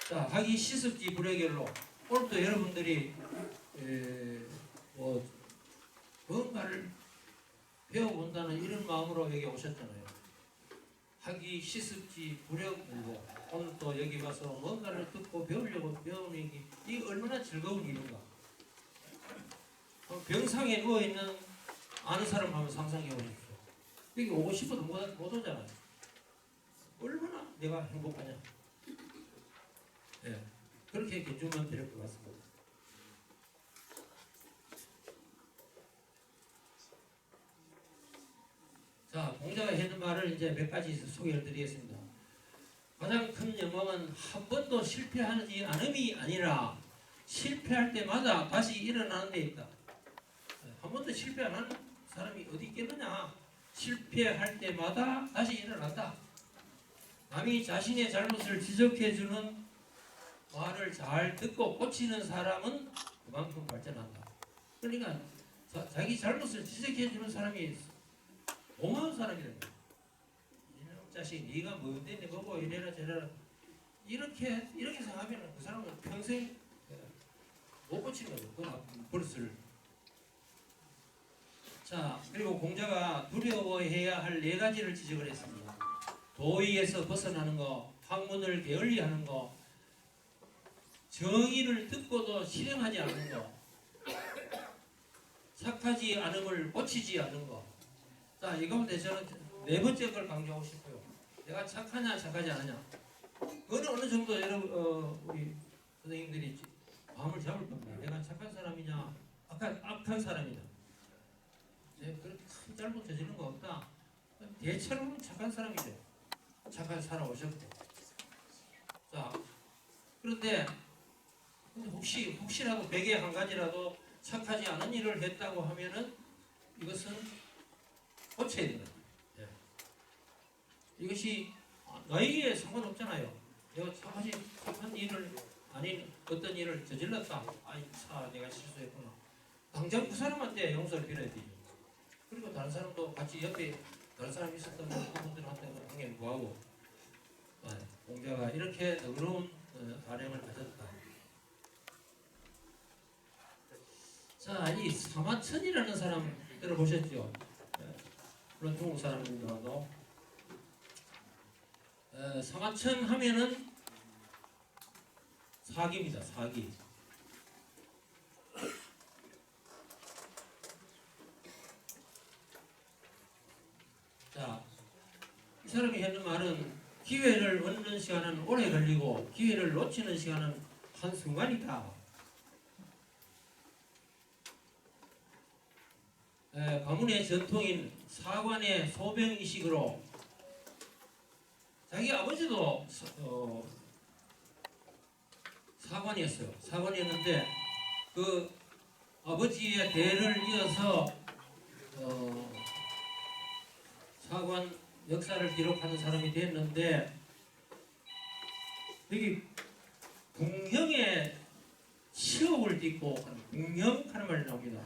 자, 학이 시습지 불여결로. 오늘도 여러분들이 뭔가를 배워본다는 이런 마음으로 여기 오셨잖아요. 학이 시습지 불여결로. 오늘 또 여기 와서 뭔가를 듣고 배우려고 배우는 게 이게 얼마나 즐거운 일인가. 병상에 누워있는 아는 사람 한번 상상해 보십시오. 여기 오고 싶어도 못 오잖아요. 얼마나 내가 행복하냐. 네, 그렇게 견주면 될 것 같습니다. 자, 공자가 했는 말을 이제 몇 가지 소개를 드리겠습니다. 가장 큰 영광은 한 번도 실패하지 않음이 아니라 실패할 때마다 다시 일어나는 데 있다. 한 번도 실패 안 하는 사람이 어디 있겠느냐. 실패할 때마다 다시 일어난다. 남이 자신의 잘못을 지적해주는 말을 잘 듣고 고치는 사람은 그만큼 발전한다. 그러니까 자기 잘못을 지적해주는 사람이 고마운 사람이라는 거야. 이놈 자식 네가 뭔데 내 보고 이래라 저래라 이렇게 생각하면 그 사람은 평생 못 고치는 거죠. 그 버릇을. 자, 그리고 공자가 두려워해야 할 4가지를 지적을 했습니다. 도의에서 벗어나는 거, 학문을 게을리하는 거, 정의를 듣고도 실행하지 않는 거, 착하지 않음을 고치지 않는 거. 자, 이 가운데 저는 4번째 걸 강조하고 싶어요. 내가 착하냐 착하지 않느냐. 그거는 어느 정도 여러분 우리 선생님들이 마음을 잡을 겁니다. 내가 착한 사람이냐 악한 사람이냐. 네, 그렇게 큰 잘못 저지른 거 없다. 대체로는 착한 사람이죠. 착하게 살아오셨고. 자, 그런데 혹시라도 100에 한 가지라도 착하지 않은 일을 했다고 하면은 이것은 고쳐야 된다. 네. 이것이 나이에 상관없잖아요. 내가 착한 일을 아닌 어떤 일을 저질렀다. 내가 실수했구나. 당장 그 사람한테 용서를 빌어야 되죠. 그리고 다른 사람도 같이 옆에 다른 사람이 있었던 그분들한테도 당연히 구하고. 공자가 이렇게 너그러운 발행을 가졌다. 자, 이 사마천이라는 사람 들어보셨죠? 물론 중국 사람이더라도 사마천 하면은 사기입니다. 사기. 자, 이 사람이 하는 말은 기회를 얻는 시간은 오래 걸리고 기회를 놓치는 시간은 한순간이다. 가문의 전통인 사관의 소병이식으로 자기 아버지도 사관이었어요. 사관이었는데 그 아버지의 대를 이어서 사관 역사를 기록하는 사람이 됐는데 여기 궁형의 치욕을 딛고 궁형하는 말이 나옵니다.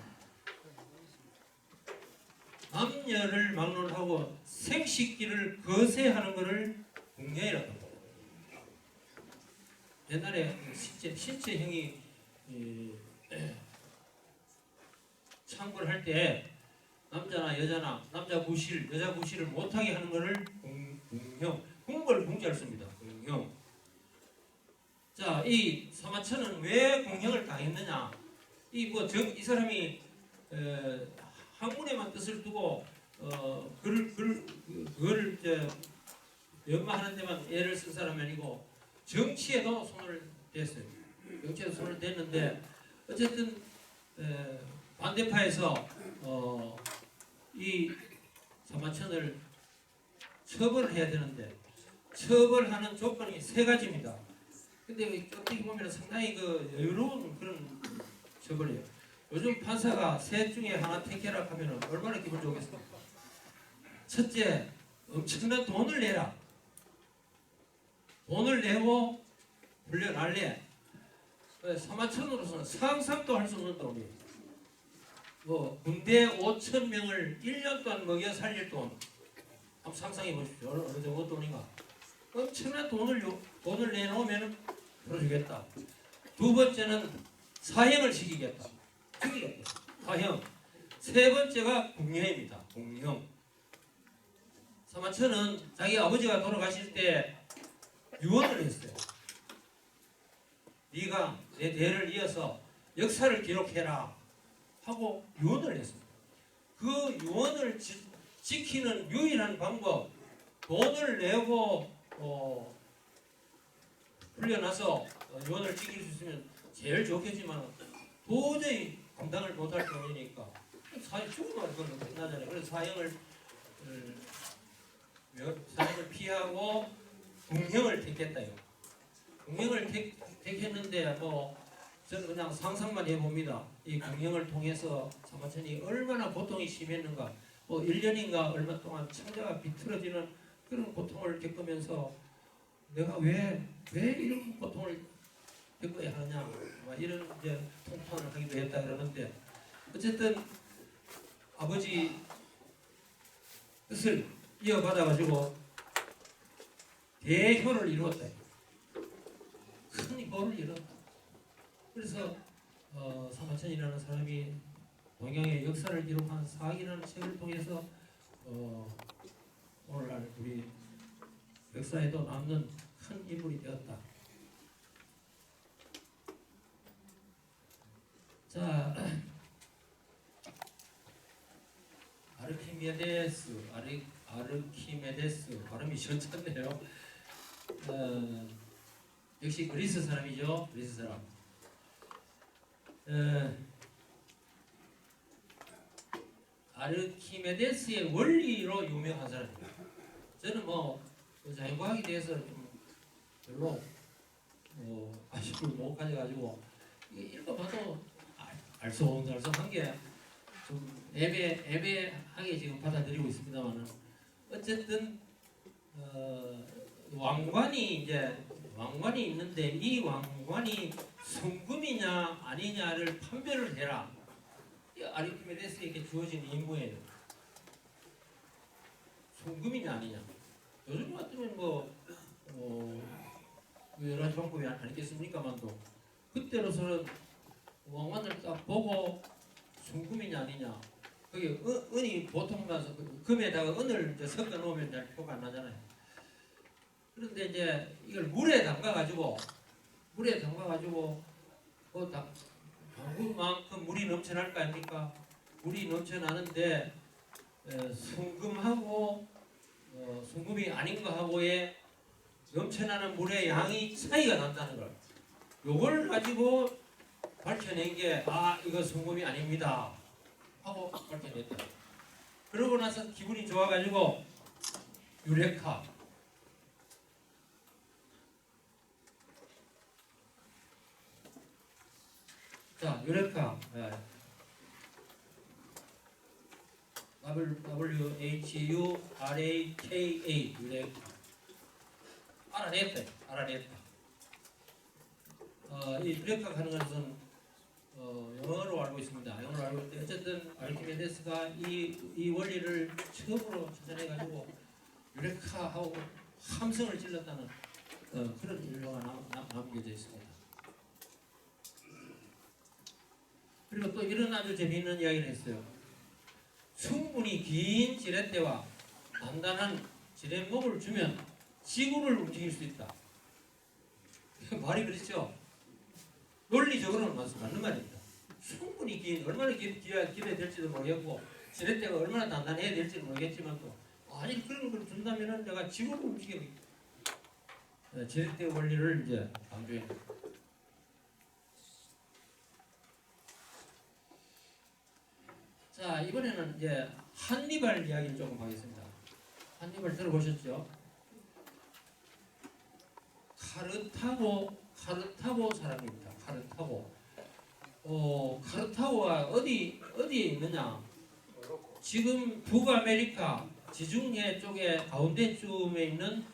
남녀를 막론하고 생식기를 거세하는 것을 궁형이라고 합니다. 옛날에 신체형이 창궐 할 때 남자나 여자나 남자 구실, 여자 구실을 못하게 하는 것을 궁형, 궁궐 궁자를 씁니다. 궁형. 자, 이 사마천은 왜 궁형을 당했느냐? 이 사람이 학문에만 뜻을 두고 그걸 연마하는 데만 애를 쓴 사람이 아니고 정치에도 손을 댔어요. 정치에도 손을 댔는데 어쨌든 반대파에서 이 사마천을 처벌을 해야 되는데 처벌하는 조건이 세 가지입니다. 근데 어떻게 보면 상당히 그 여유로운 그런 처벌이에요. 요즘 판사가 셋 중에 하나 택해라 하면 얼마나 기분 좋겠습니까? 첫째, 엄청난 돈을 내라. 돈을 내고 훈련할래. 사마천으로서는 상상도 할 수 없는 돈이에요. 군대 5,000명을 1년 동안 먹여 살릴 돈. 한번 상상해 보십시오. 어느 정도 돈인가. 엄청난 돈을 내놓으면 풀어주겠다. 두 번째는 사형을 시키겠다. 죽이겠다. 사형. 세 번째가 궁형입니다. 궁형. 사마천은 자기 아버지가 돌아가실 때 유언을 했어요. 네가 내 대를 이어서 역사를 기록해라 하고 유언을 했습니다. 그 유언을 지키는 유일한 방법, 돈을 내고 풀려나서 유언을 지킬 수 있으면 제일 좋겠지만 도저히 감당을 못할 경우니까 사형 죽으면 그건 끝나잖아요. 그래서 사형을 피하고 궁형을 택했다요. 궁형을 택했는데 저는 그냥 상상만 해봅니다. 이 궁형을 통해서 사마천이 얼마나 고통이 심했는가. 1년인가 얼마 동안 창자가 비틀어지는 그런 고통을 겪으면서 내가 왜 이런 고통을 겪어야 하느냐 이런 이제 통탄을 하기도 했다 그러는데 어쨌든 아버지 뜻을 이어받아가지고 대효를 이루었다. 큰 효를 이뤘다. 그래서 사마천이라는 사람이 동양의 역사를 기록한 사학이라는 책을 통해서 오늘날 우리 역사에도 남는 큰 인물이 되었다. 자, 아르키메데스 발음이 시원찮네요. 역시 그리스 사람이죠. 그리스 사람. 아르키메데스의 원리로 유명한 사람입니다. 저는 자연과학에 대해서 좀 별로 아쉬움을 못 가져가지고 읽어봐도 알쏭달쏭한 게 좀 애매하게 지금 받아들이고 있습니다만은 어쨌든 왕관이 있는데 이 왕관이 순금이냐 아니냐를 판별을 해라. 아르키메데스에게 주어진 임무예요. 순금이냐 아니냐. 요즘 같으면 여러 가지 방법이 아니겠습니까만도 그때로서는 왕관을 딱 보고 순금이냐 아니냐. 거기 은이 보통 가서 금에다가 은을 섞어 놓으면 잘 표가 안 나잖아요. 그런데 이제 이걸 물에 담가가지고 방구만큼 물이 넘쳐날 거 아닙니까? 물이 넘쳐나는데 순금하고 순금이 아닌 거하고의 넘쳐나는 물의 양이 차이가 난다는 걸. 요걸 가지고 밝혀낸 게 이거 순금이 아닙니다 하고 밝혀냈다. 그러고 나서 기분이 좋아가지고 유레카. 자, 유레카. WHURAKA 유레카. 알아냈다. 이 유레카 하는 것은 영어로 알고 있습니다. 영어로 알고 있는데 어쨌든 아르키메데스가 이 원리를 처음으로 찾아내가지고 유레카하고 함성을 질렀다는 그런 일화가 남겨져 있습니다. 그리고 또 이런 아주 재미있는 이야기를 했어요. 충분히 긴 지렛대와 단단한 지렛목을 주면 지구를 움직일 수 있다. 말이 그렇죠? 논리적으로는 맞는 말입니다. 충분히 긴, 얼마나 길어야 될지도 모르겠고 지렛대가 얼마나 단단해야 될지도 모르겠지만 또 아니 그런 걸 준다면은 내가 지구를 움직이겠다. 지렛대 원리를 이제 강조합니다. 자, 이번에는 이제 한니발 이야기를 조금 하겠습니다. 한니발 들어보셨죠? 카르타고 사람입니다. 카르타고가 어디에 있느냐? 지금 북아메리카 지중해 쪽에 가운데쯤에 있는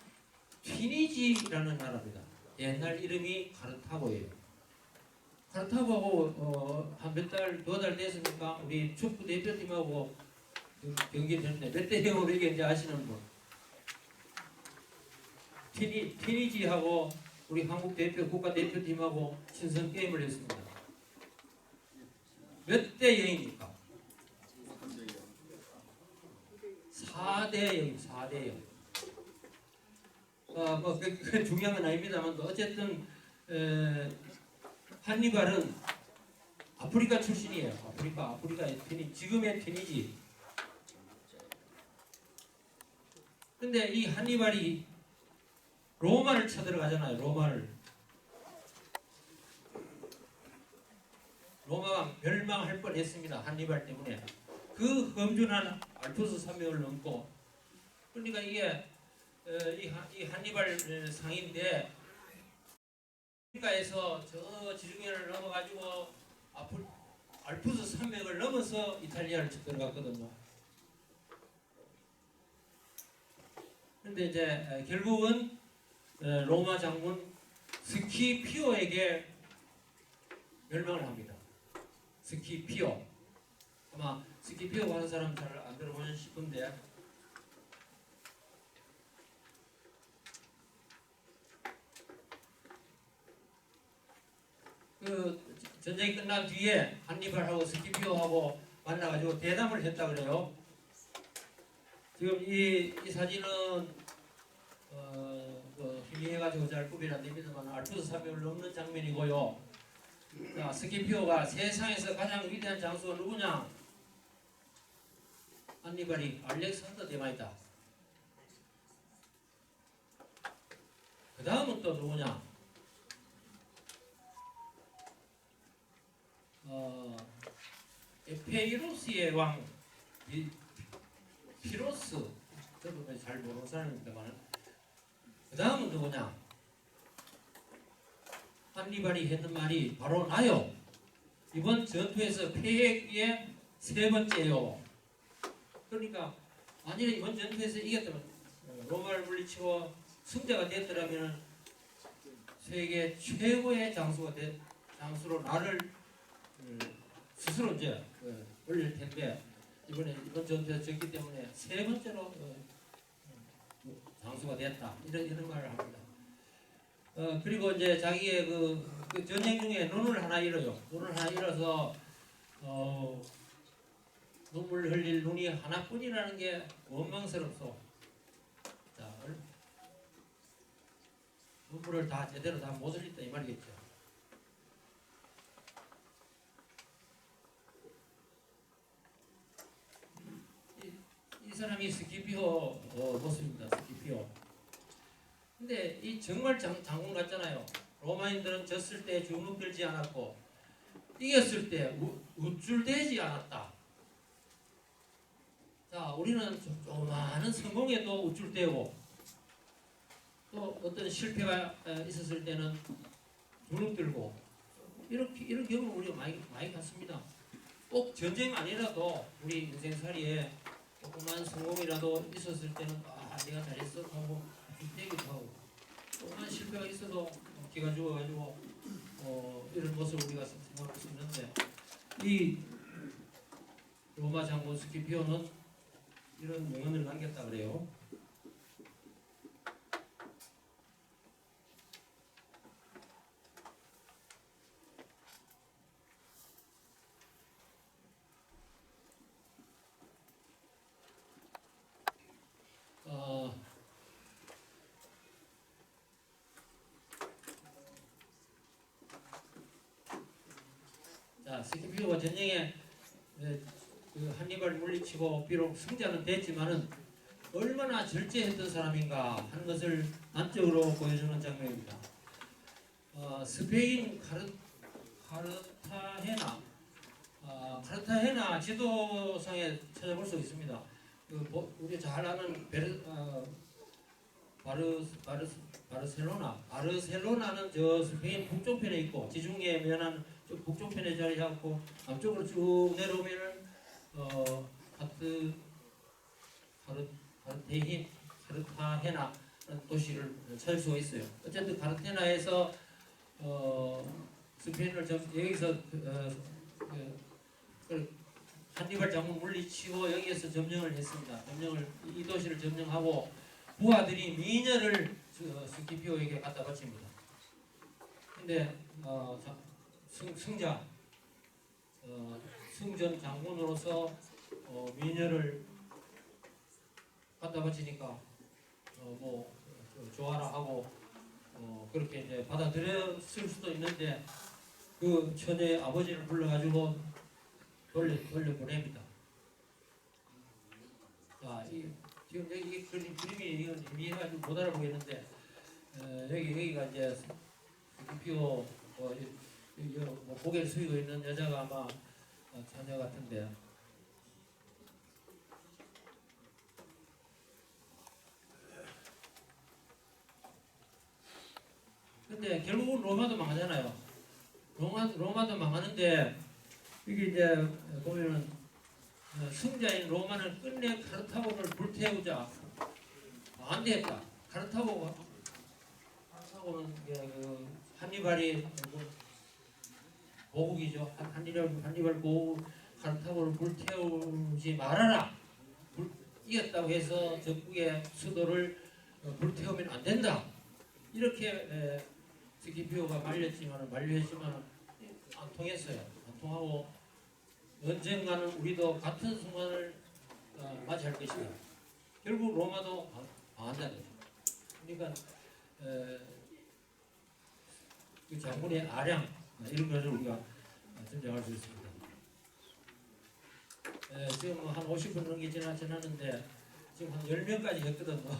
튀니지라는 나라입니다. 옛날 이름이 카르타고예요. 카르타고하고 한 몇 달, 두 달 됐으니까 우리 축구 대표팀하고 경기를 했는데 몇 대 0으로 이겼는지 아시는 분? 튀니지하고 우리 한국 대표 국가대표팀하고 친선 게임을 했습니다. 몇 대 0입니까? 4대 0. 그 중요한 건 아닙니다만 어쨌든 한니발은 아프리카 출신이에요. 아프리카의 지금의 튀니지. 근데 이 한니발이 로마를 쳐들어가잖아요. 로마가 멸망할 뻔했습니다. 한니발 때문에. 그 험준한 알프스 산맥을 넘고. 그러니까 이게 이 한니발 상인데 아프리카에서 저 지중해를 넘어가지고 알프스 산맥을 넘어서 이탈리아를 들어갔거든요. 그런데 이제 결국은 로마 장군 스키피오에게 멸망을 합니다. 스키피오. 아마 스키피오 하는 사람 잘 안 들어보셨 싶은데 그 전쟁이 끝난 뒤에 한니발하고 스키피오하고 만나가지고 대담을 했다 그래요. 지금 이 사진은 희미해가지고 잘 구별이 안 됩니다만 알프스 산맥을 넘는 장면이고요. 자, 스키피오가 세상에서 가장 위대한 장수가 누구냐? 한니발이 알렉산더 대마이다. 그 다음은 또 누구냐? 에페이로스의 왕 피로스. 저도 잘 모르는 사람입니다만 그 다음은 누구냐? 한니발이 했던 말이 바로 나요. 이번 전투에서 패했기에 세 번째요. 그러니까 만약에 이번 전투에서 이겼다면 로마를 물리치고 승자가 됐더라면 세계 최고의 장수로 나를 스스로 이제 올릴 텐데 이번 전투에서 졌기 때문에 세 번째로 장수가 됐다 이런 말을 합니다. 그리고 이제 자기의 그 전쟁 중에 눈을 하나 잃어서 눈물 흘릴 눈이 하나뿐이라는 게 원망스럽소. 자, 눈물을 다 제대로 다 못 흘렸다 이 말이겠죠. 이 사람이 스키피오 모습입니다. 스키피오. 근데 이 정말 장군 같잖아요. 로마인들은 졌을 때 주눅들지 않았고 이겼을 때 우쭐대지 않았다. 자, 우리는 조그마한 성공에도 우쭐대고 또 어떤 실패가 있었을 때는 주눅들고 이런 경우 우리가 많이 갔습니다. 꼭 전쟁 아니라도 우리 인생살이에 조그만 성공이라도 있었을 때는 내가 잘했어 하고 되기도 하고 조그만 실패가 있어도 기가 죽어가지고 이런 모습을 우리가 생각할 수 있는데 이 로마 장군 스키피오는 이런 명언을 남겼다 그래요. 자, 스키피오가 전쟁에 그 한니발 물리치고 비록 승자는 됐지만은 얼마나 절제했던 사람인가 하는 것을 단적으로 보여주는 장면입니다. 스페인 카르타헤나 지도상에 찾아볼 수 있습니다. 우리 잘 아는 바르셀로나는 저 스페인 북쪽편에 있고 지중해 면한 북쪽편에 자리 잡고 남쪽으로 쭉 내려오면은 카르타헤나 도시를 찾을 수가 있어요. 어쨌든 카르타헤나에서 스페인을 여기서 한니발 장군 물리치고 여기에서 점령을 했습니다. 이 도시를 점령하고 부하들이 미녀를 스키피오에게 갖다 바칩니다. 근데 승전 장군으로서 미녀를 갖다 바치니까 좋아라 하고 그렇게 이제 받아들였을 수도 있는데 그 처녀의 아버지를 불러가지고 돌려보냅니다. 자, 지금 여기 그림이 이건 미해가지고 못 알아보겠는데 여기가 이제 스키피오 고개를 숙이고 있는 여자가 아마 처녀 같은데 근데 결국은 로마도 망하잖아요. 로마도 망하는데 이게 이제 보면은 승자인 로마는 끝내 카르타고를 불태우자 안 되겠다. 카르타고는 그 한니발이 고국이죠. 한니발 고국 카르타고를 불태우지 말아라. 이겼다고 해서 적국의 수도를 불태우면 안 된다. 이렇게 스키피오가 만류했지만 안 통했어요. 안 통하고 언젠가는 우리도 같은 순간을 맞이할 것이다. 결국 로마도 망한다는 거죠. 그러니까 그 장군의 아량 이런 것을 우리가 짐작할 수 있습니다. 지금 한 50분 넘게 지났는데 지금 한 10명까지 했거든요.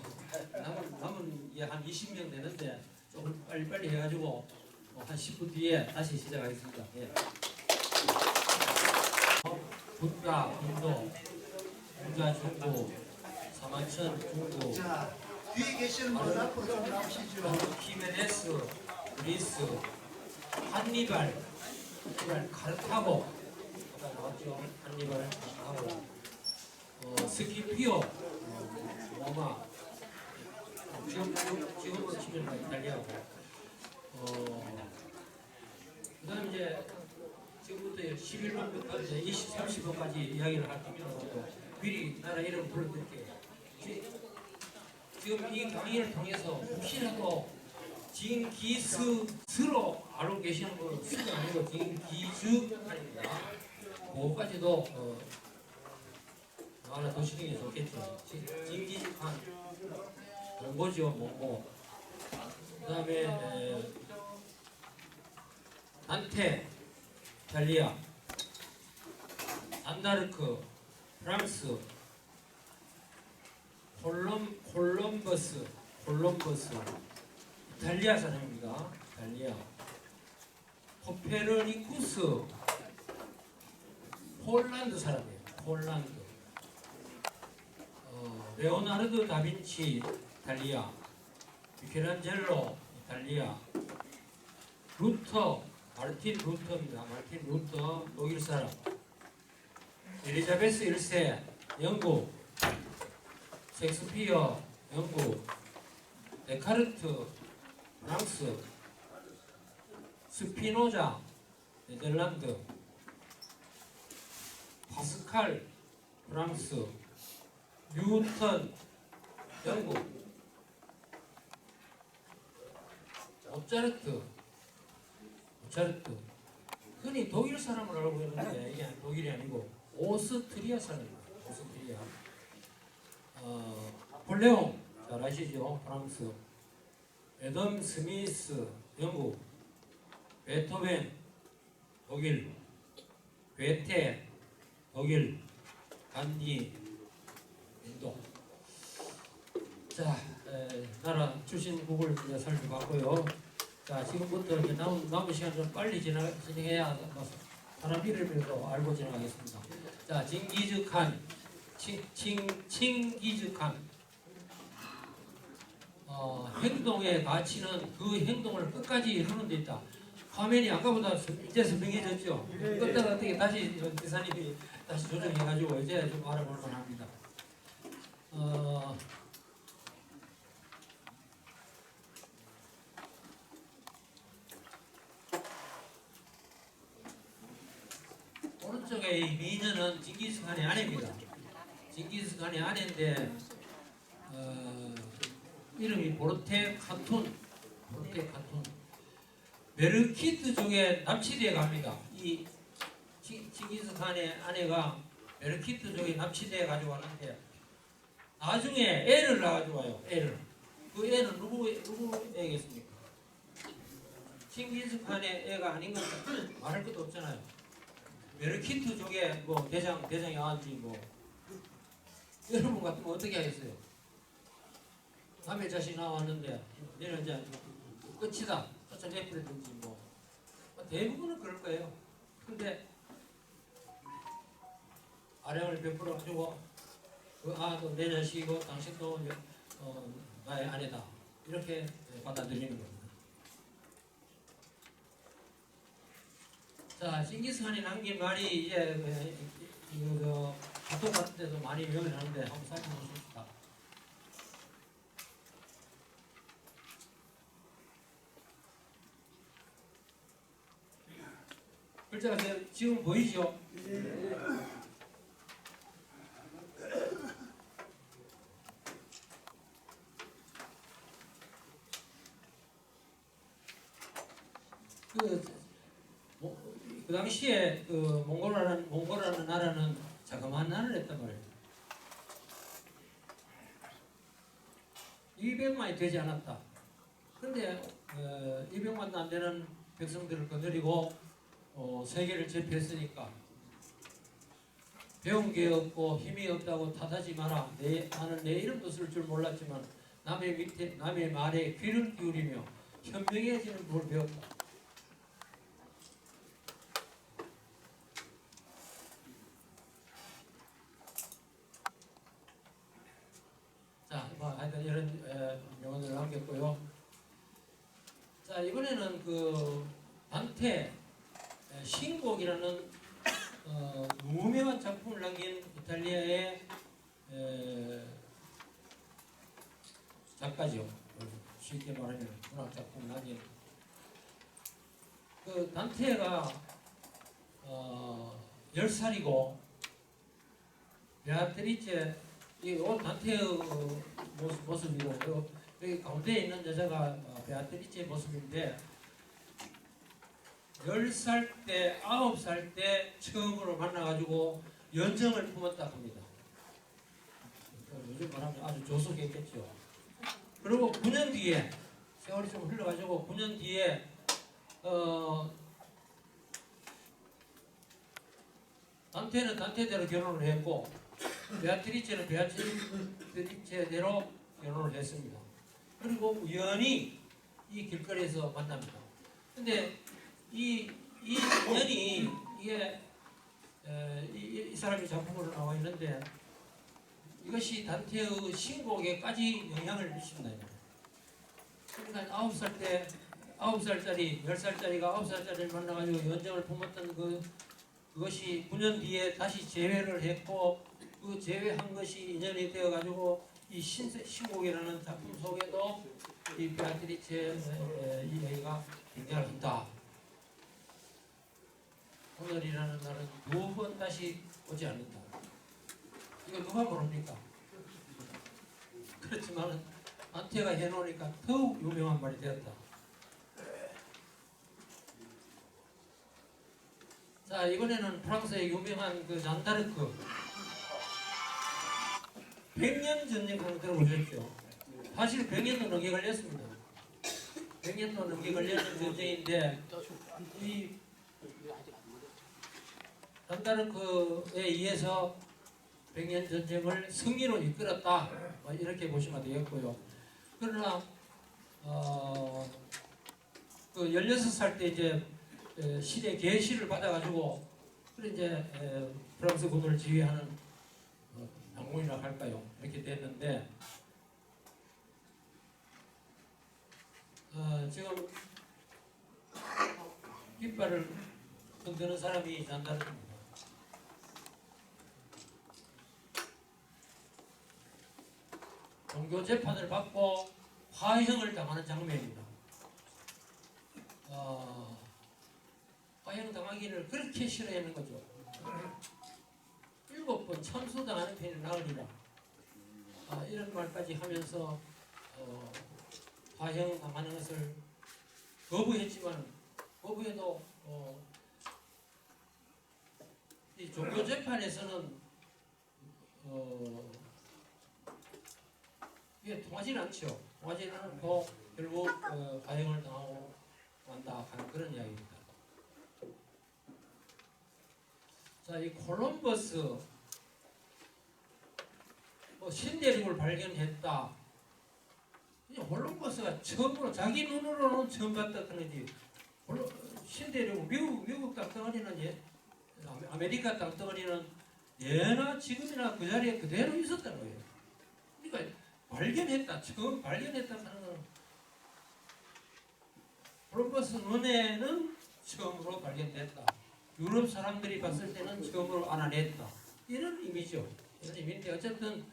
남은 한 20명 되는데 조금 빨리 해가지고 한 10분 뒤에 다시 시작하겠습니다. 예. 북가, 인도, 부자 중국, 사만천 중국, 자, 뒤에 계시는 분 앞으로 좀 나오시죠. 히메네스, 그리스, 한니발, 카르타고, 아까 나왔죠. 한니발, 카르타고, 스키피오, 로마, 지금으로 치면 이탈리아고, 그다음 이제 지금부터 11번부터 이제 30번까지 이야기를 할 거면 미리 나라 이름 불러드릴게요. 지금 이 강의를 통해서 혹시라도 징기스스로 알고 계시는 분은 수가 아니고 징기즈아닙니다. 그거까지도 하나 도시는 게 좋겠죠. 징기즈칸 몽고죠, 몽고. 그다음에 단테, 이탈리아, 안다르크, 프랑스, 콜럼버스, 이탈리아 사람입니다. 이탈리아. 코페르니쿠스, 폴란드 사람이에요. 폴란드. 레오나르도 다빈치 이탈리아, 미켈란젤로 이탈리아, 루터 마르틴 루터입니다. 마르틴 루터 독일 사람, 엘리자베스 1세 영국, 셰익스피어 영국, 데카르트 프랑스, 스피노자 네덜란드, 파스칼 프랑스, 뉴턴 영국, 모차르트 흔히 독일 사람을 알고 있는데 이게 독일이 아니고 오스트리아 사람입니다. 오스트리아. 폴레옹 잘 아시죠? 프랑스. 애덤 스미스 영국, 베토벤 독일, 괴테 독일, 간디 인도. 자, 나라 출신국을 이제 살펴봤고요. 자, 지금부터 이제 남은 시간 좀 빨리 진행해야 사람 이름으로 알고 지나가겠습니다. 자, 징기즈칸, 칭기즈칸. 행동의 가치는 그 행동을 끝까지 이루는 데 있다. 화면이 아까보다 이제 선명해졌죠. 끝다가 어떻게 다시 기사님이 다시 조정해가지고 이제 좀 알아볼 만합니다. 오른쪽에 이 미녀는 징기스칸의 아내입니다. 징기스칸의 아내인데 이름이 보르테 카툰. 베르키트족에 납치되어 갑니다. 이 징기스칸의 아내가 베르키트족에 납치되어 가지고 왔는데 나중에 애를 낳아가지고 와요. 애를. 그 애는 누구에겠습니까? 징기스칸의 애가 아닌 것 말할 것도 없잖아요. 베르키트족에 뭐 대장이 아한지 뭐 여러분 같으면 어떻게 하겠어요? 남의 자식 나왔는데 얘는 이제 끝이다. 어차 내버려든지 뭐 대부분은 그럴 거예요. 근데 아량을 베풀어 가지고 너 내 자식이고 당신도 나의 아내다 이렇게 받아들이는 겁니다. 자, 징기스칸이 남긴 말이 이제 카톡 같은 데도 많이 유명하는데 한번 살펴보십시다. 글자가 지금 보이죠? 그 당시에 몽골이라는 나라는 자그마한 나라였단 말이에요. 200만이 되지 않았다. 그런데 200만도 안 되는 백성들을 거느리고 세계를 제패했으니까 배운 게 없고 힘이 없다고 탓하지 마라. 나는 내 이름도 쓸 줄 몰랐지만 남의 말에 귀를 기울이며 현명해지는 법을 배웠다. 자, 하여튼 이런 명언을 남겼고요. 자, 이번에는 그 단테 신곡이라는 유명한 작품을 남긴 이탈리아의 작가죠. 쉽게 말하면 문학 작품을 남긴 그 단테가 10살이고 베아트리체 이 단테의 모습이고 여기 가운데 있는 여자가 베아트리체의 모습인데 10살 때, 9살 때 처음으로 만나가지고 연정을 품었다 합니다. 요즘 말하면 아주 조숙했겠죠. 그리고 9년 뒤에 세월이 좀 흘러가지고 9년 뒤에 단테는 단테대로 결혼을 했고 베아트리체는 베아트리체대로 결혼을 했습니다. 그리고 우연히 이 길거리에서 만납니다. 근데 이 인연이 이게 이 사람이 작품으로 나와 있는데 이것이 단테의 신곡에까지 영향을 미칩니다. 그러니까 9살짜리, 10살짜리가 9살짜리를 만나가지고 연정을 품었던 그것이 9년 뒤에 다시 재회를 했고 그 재회한 것이 인연이 되어가지고 이 신곡이라는 작품 속에도 이 베아트리체의 이야기가 등장한다. 오늘이라는 날은 2번 다시 오지 않는다. 이거 누가 모릅니까? 그렇지만 안테가 해놓으니까 더욱 유명한 말이 되었다. 자, 이번에는 프랑스의 유명한 그 잔다르크 100년 전쟁 한번 들어보셨죠? 사실 100년도 넘게 걸렸습니다. 100년도 넘게 걸리는 전쟁인데 이 잔다르크에 의해서 100년 전쟁을 승리로 이끌었다. 이렇게 보시면 되겠고요. 그러나 그 16살 때 이제 시대 계시를 받아가지고 그래 이제 프랑스 군을 지휘하는 장군이라 할까요? 이렇게 됐는데 지금 깃발을 흔드는 사람이 잔다르크입니다. 종교 재판을 받고 화형을 당하는 장면입니다. 화형 당하기를 그렇게 싫어하는 거죠. 7번 참수당하는 편이 나으리라. 이런 말까지 하면서 화형 당하는 것을 거부했지만 거부해도 이 종교 재판에서는 이게 통하지는 않죠. 통하지는 않고 결국 화형을 당하고 만다 하는 그런 이야기입니다. 자, 이 콜럼버스 신대륙을 발견했다. 콜럼버스가 처음으로 자기 눈으로는 처음 봤다 그러지. 신대륙 미국 땅덩어리는 아메리카 땅덩어리는 예나 지금이나 그 자리에 그대로 있었다는 거예요. 그러니까 발견했다. 처음 발견했다 하는 건 콜럼버스 눈에는 처음으로 발견됐다. 유럽 사람들이 봤을 때는 처음으로 알아냈다. 이런 의미죠. 이런 의미인데 어쨌든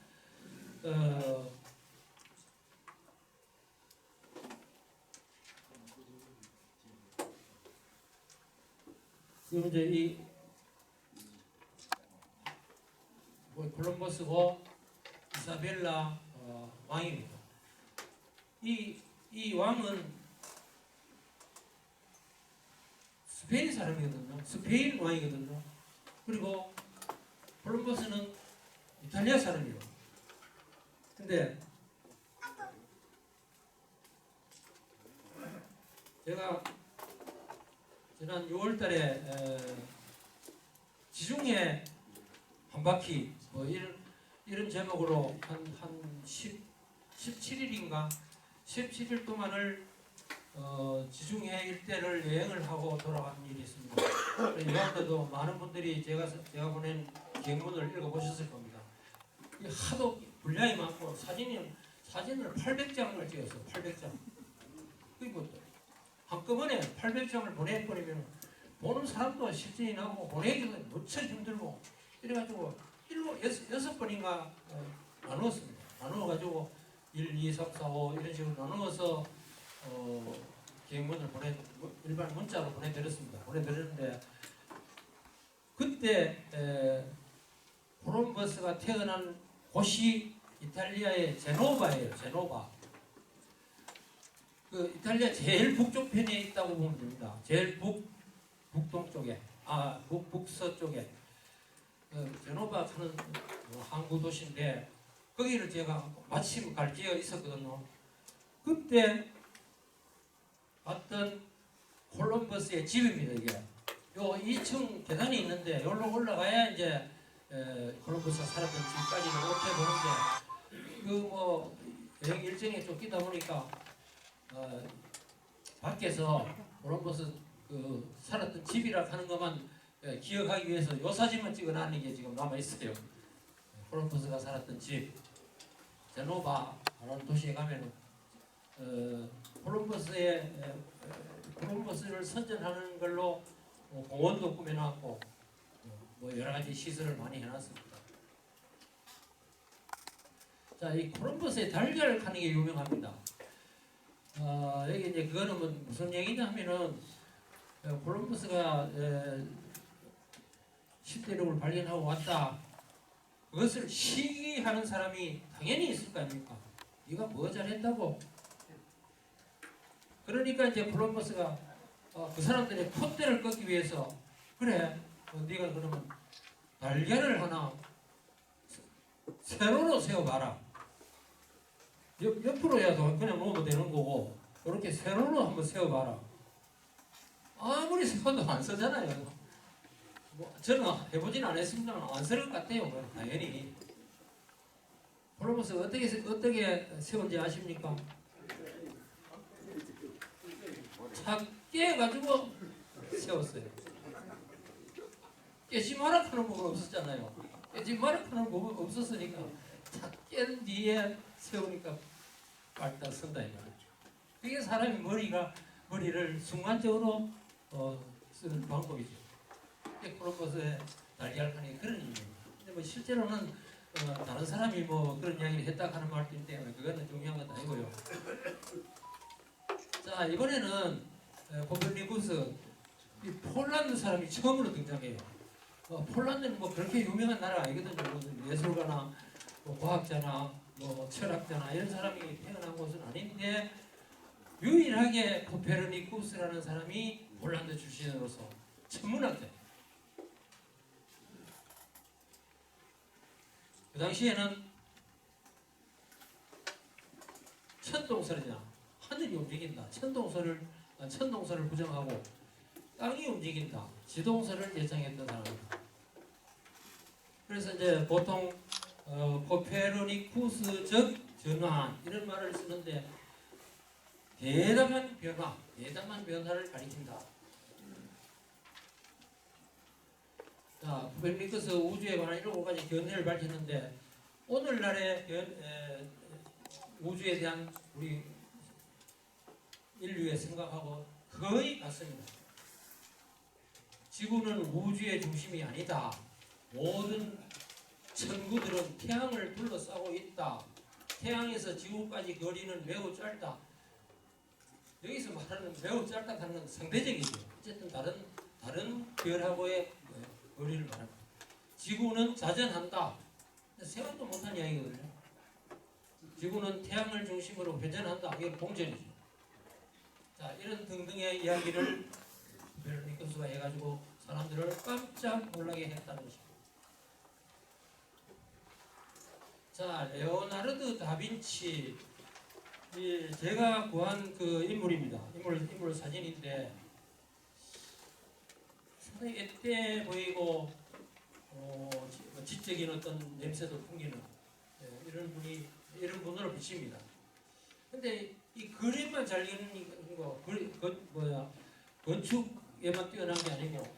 지금 이제 이 콜럼버스고 이사벨라 왕입니다. 이 왕은 스페인 사람이거든요. 스페인 왕이거든요. 그리고 콜럼버스는 이탈리아 사람이에요. 근데 제가 지난 6월달에 지중해 한 바퀴 이런 제목으로 한 17일인가 17일 동안을 지중해 일대를 여행을 하고 돌아간 일이 있습니다. 이 가운데도 많은 분들이 제가 보낸 경문을 읽어보셨을 겁니다. 하도 분량이 많고 사진을 800장을 찍었어요. 800장. 그리고 한꺼번에 800장을 보내버리면 보는 사람도 실증이 나고 보내기도 무척 힘들고 이래가지고 6번인가 나누었습니다. 나누어가지고 1, 2, 3, 4, 5 이런 식으로 나누어서 경문을 일반 문자로 보내드렸습니다. 보내드렸는데 그때 콜럼버스가 태어난 곳이 이탈리아의 제노바예요. 제노바. 그 이탈리아 제일 북쪽 편에 있다고 보면 됩니다. 제일 북동쪽에, 북서쪽에 제노바 하는 항구 도시인데 거기를 제가 마침 갈 기회가 있었거든요. 그때 봤던 콜럼버스의 집입니다. 이게 요 2층 계단이 있는데 여기로 올라가야 이제 콜럼버스가 살았던 집까지는 이렇게 보는데 여행 일정에 쫓기다 보니까 밖에서 콜럼버스 살았던 집이라 하는 것만 기억하기 위해서 요 사진만 찍어놨는 게 지금 남아 있어요. 콜럼버스가 살았던 집 제노바라는 도시에 가면은 콜럼버스를 선전하는 걸로 공원도 꾸며놨고 뭐 여러 가지 시설을 많이 해놨습니다. 자, 이 콜럼버스의 달걀을 파는 게 유명합니다. 여기 이제 그거는 뭐 무슨 얘기냐 하면은 콜럼버스가 십대륙을 발견하고 왔다. 그것을 시기하는 사람이 당연히 있을 거 아닙니까? 네가 뭐 잘했다고? 그러니까 이제 콜럼버스가 그 사람들의 콧대를 꺾기 위해서 그래, 네가 그러면 달걀을 하나 세로로 세워봐라. 옆으로 해도 그냥 놓으면 되는 거고 그렇게 세로로 한번 세워봐라. 아무리 세워도 안 서잖아요. 뭐 저는 해보진 않았습니다만 안 설 것 같아요. 당연히. 콜럼버스 어떻게 세운지 아십니까? 작게 해가지고 세웠어요. 깨지 마라 하는 부분 없었잖아요. 깨지 마라 하는 부분 없었으니까 작게 뒤에 세우니까 빨딱 선다 이 말이죠. 그게 사람이 머리를 순간적으로 쓰는 방법이죠. 콜럼버스의 달걀판이 그런 의미입니다. 근데 뭐 실제로는 다른 사람이 뭐 그런 이야기를 했다 하는 말도 있기 때문에 그거는 중요한 건 아니고요. 자, 이번에는 코페르니쿠스 이 폴란드 사람이 처음으로 등장해요. 폴란드는 뭐 그렇게 유명한 나라 아니거든요. 예술가나 뭐 과학자나 뭐 철학자나 이런 사람이 태어난 곳은 아닌데 유일하게 코페르니쿠스라는 사람이 폴란드 출신으로서 천문학자. 그 당시에는 천동설이냐 하늘이 움직인다. 천동설을 부정하고 땅이 움직인다. 지동설을 예상했던 사람입니다. 그래서 이제 보통 코페르니쿠스적 전환 이런 말을 쓰는데 대담한 변화를 가리킨다. 자, 코페르니쿠스 우주에 관한 7가지 견해를 밝혔는데 오늘날의 우주에 대한 우리 인류의 생각하고 거의 같습니다. 지구는 우주의 중심이 아니다. 모든 천구들은 태양을 둘러싸고 있다. 태양에서 지구까지 거리는 매우 짧다. 여기서 말하는 매우 짧다는 건 상대적이죠. 어쨌든 다른 별하고의 거리를 말합니다. 지구는 자전한다. 생각도 못한 이야기거든요. 지구는 태양을 중심으로 회전한다. 이건 공전이죠. 자, 이런 등등의 이야기를 코페르니쿠스가 해가지고 사람들을 깜짝 놀라게 했다는 것입니다. 자, 레오나르도 다빈치 제가 구한 그 인물입니다. 인물 사진인데 상당히 앳돼 보이고 지적인 어떤 냄새도 풍기는 이런 분으로 비칩니다. 근데 이 그림만 잘 그리는 거 건축에만 뛰어난 게 아니고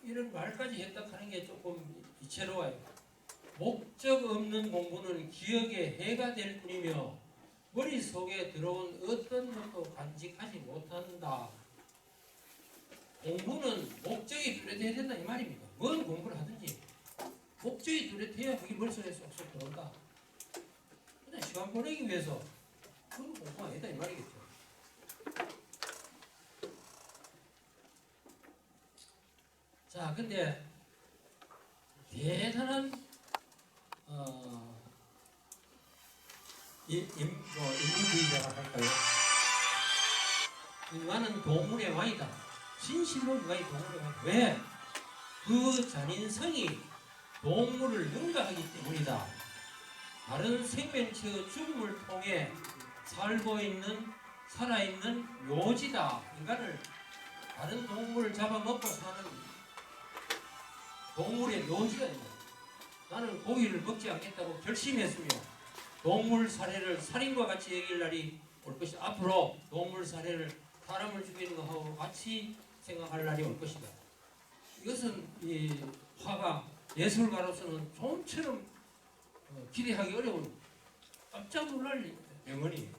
이런 말까지 했다 하는 게 조금 이채로워요. 목적 없는 공부는 기억에 해가 될 뿐이며 머릿속에 들어온 어떤 것도 간직하지 못한다. 공부는 목적이 뚜렷해야 된다 이 말입니다. 뭔 공부를 하든지 목적이 뚜렷해야 그게 머릿속에 쏙쏙 들어온다. 그냥 시간 보내기 위해서 그건 공부가 아니다 이 말이겠죠. 자, 근데 대단한 인문주의자가 할까요? 인간은 동물의 왕이다. 진실로 인간이 동물의 왕이다. 왜? 그 잔인성이 동물을 능가하기 때문이다. 다른 생명체의 죽음을 통해 살아있는 묘지다. 인간을 다른 동물을 잡아먹고 사는 동물의 묘지가 있다. 나는 고기를 먹지 않겠다고 결심했으며 동물 살해를 살인과 같이 여길 날이 올 것이다. 앞으로 동물 살해를 사람을 죽이는 것하고 같이 생각할 날이 올 것이다. 이것은 이 화가 예술가로서는 좀처럼 기대하기 어려운 깜짝 놀랄 명언이에요.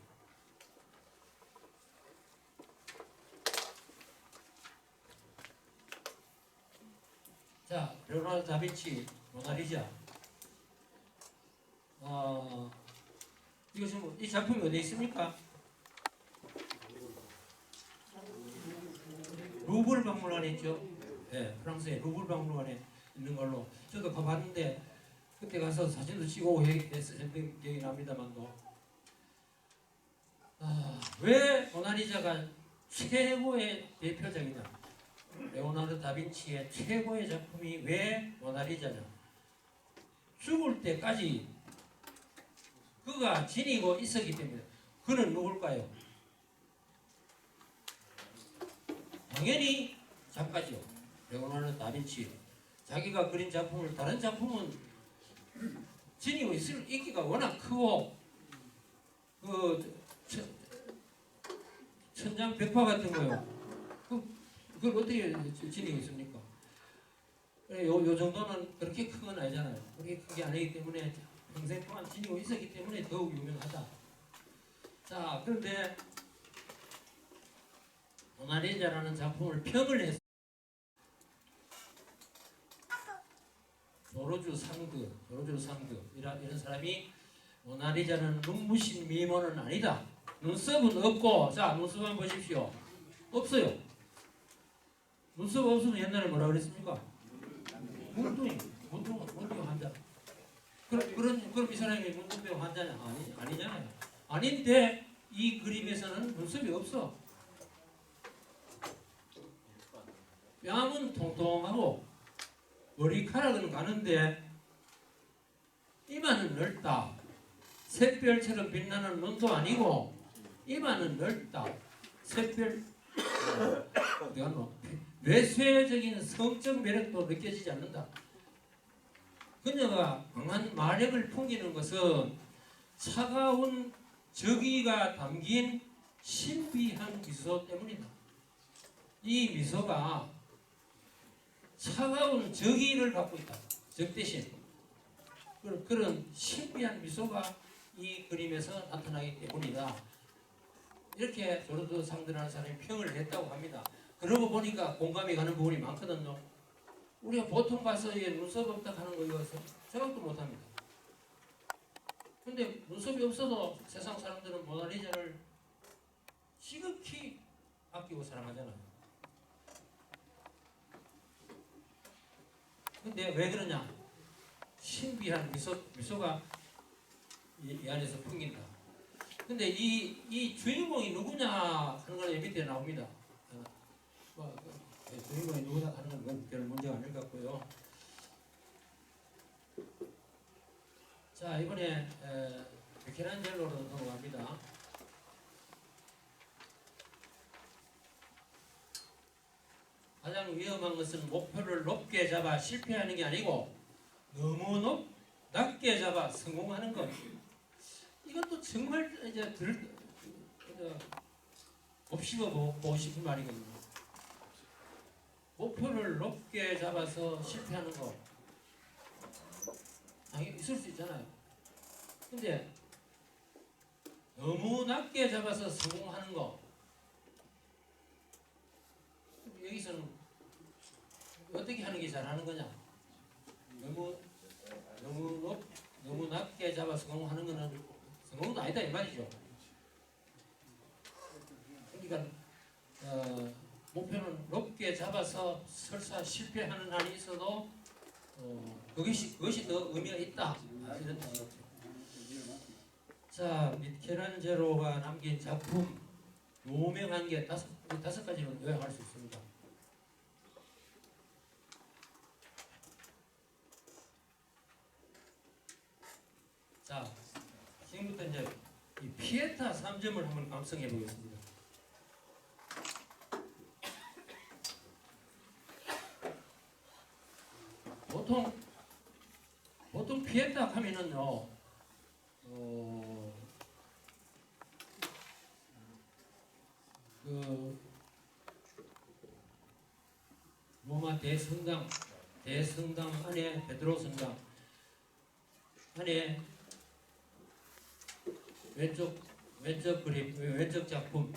자, 레오나르도 다빈치 모나리자. 이거 지금 이 작품이 어디 있습니까? 루브르 박물관에 있죠. 네, 프랑스의 루브르 박물관에 있는 걸로 저도 가봤는데 그때 가서 사진도 찍고 했었던 기억이 납니다만도 왜 모나리자가 최고의 대표적이냐? 레오나르도 다빈치의 최고의 작품이 왜 모나리자냐? 죽을 때까지 그가 지니고 있었기 때문에. 그는 누굴까요? 당연히 작가죠. 레오나르도 다빈치. 자기가 그린 작품을 다른 작품은 지니고 있을 인기가 워낙 크고 그 천장벽화 같은 거요. 그걸 어떻게 지니고 있습니까? 요 정도는 그렇게 큰 건 아니잖아요. 그렇게 큰 게 아니기 때문에 평생 동안 지니고 있었기 때문에 더욱 유명하다. 자, 그런데 모나리자라는 작품을 평을 했어요. 조르주 상드 이런 사람이 모나리자는 눈부신 미모는 아니다. 눈썹은 없고, 자, 눈썹 한번 보십시오. 없어요. 눈썹 없으면 옛날에 뭐라 그랬습니까? 문둥이 환자. 그럼 이 사람이 문둥병 환자냐? 아니잖아요. 아닌데 이 그림에서는 눈썹이 없어. 뺨은 통통하고 머리카락은 가는데 이마는 넓다. 샛별처럼 빛나는 눈도 아니고 이마는 넓다. 샛별 외쇄적인 성적 매력도 느껴지지 않는다. 그녀가 강한 마력을 풍기는 것은 차가운 적의가 담긴 신비한 미소 때문이다. 이 미소가 차가운 적의를 갖고 있다. 적 대신 그런 신비한 미소가 이 그림에서 나타나기 때문이다. 이렇게 조르주 상드라는 사람이 평을 했다고 합니다. 그러고 보니까 공감이 가는 부분이 많거든요. 우리가 보통 봐서 눈썹 없다 하는 거 이거 생각도 못합니다. 근데 눈썹이 없어도 세상 사람들은 모나리자를 지극히 아끼고 사랑하잖아요. 근데 왜 그러냐? 신비한 미소가 이 안에서 풍긴다. 근데 이 주인공이 누구냐 하는 건 밑에 나옵니다. 주인공이 누구냐 하는 건 별 문제가 아닐 것 같고요. 자, 이번에 미켈란젤로로 넘어갑니다. 가장 위험한 것은 목표를 높게 잡아 실패하는 게 아니고 너무 낮게 잡아 성공하는 것. 이것도 정말 이제 곱씹어 보고 싶은 말이거든요. 목표를 높게 잡아서 실패하는 거 당연히 있을 수 있잖아요. 근데 너무 낮게 잡아서 성공하는 거, 여기서는 어떻게 하는 게 잘하는 거냐? 너무 낮게 잡아 성공하는 거는 성공도 아니다 이 말이죠. 그러니까 목표는 높게 잡아서 설사 실패하는 한이 있어도 그것이 더 의미가 있다, 이런 뜻이죠. 자, 미켈란젤로가 남긴 작품 유명한 게 다섯 가지로 요약할 수 있습니다. 자, 지금부터 이제 이 피에타 3점을 한번 감상해 보겠습니다. 보통 피에타 하면은요, 로마 대성당 안에 베드로 성당 안에 왼쪽 그림, 왼쪽 작품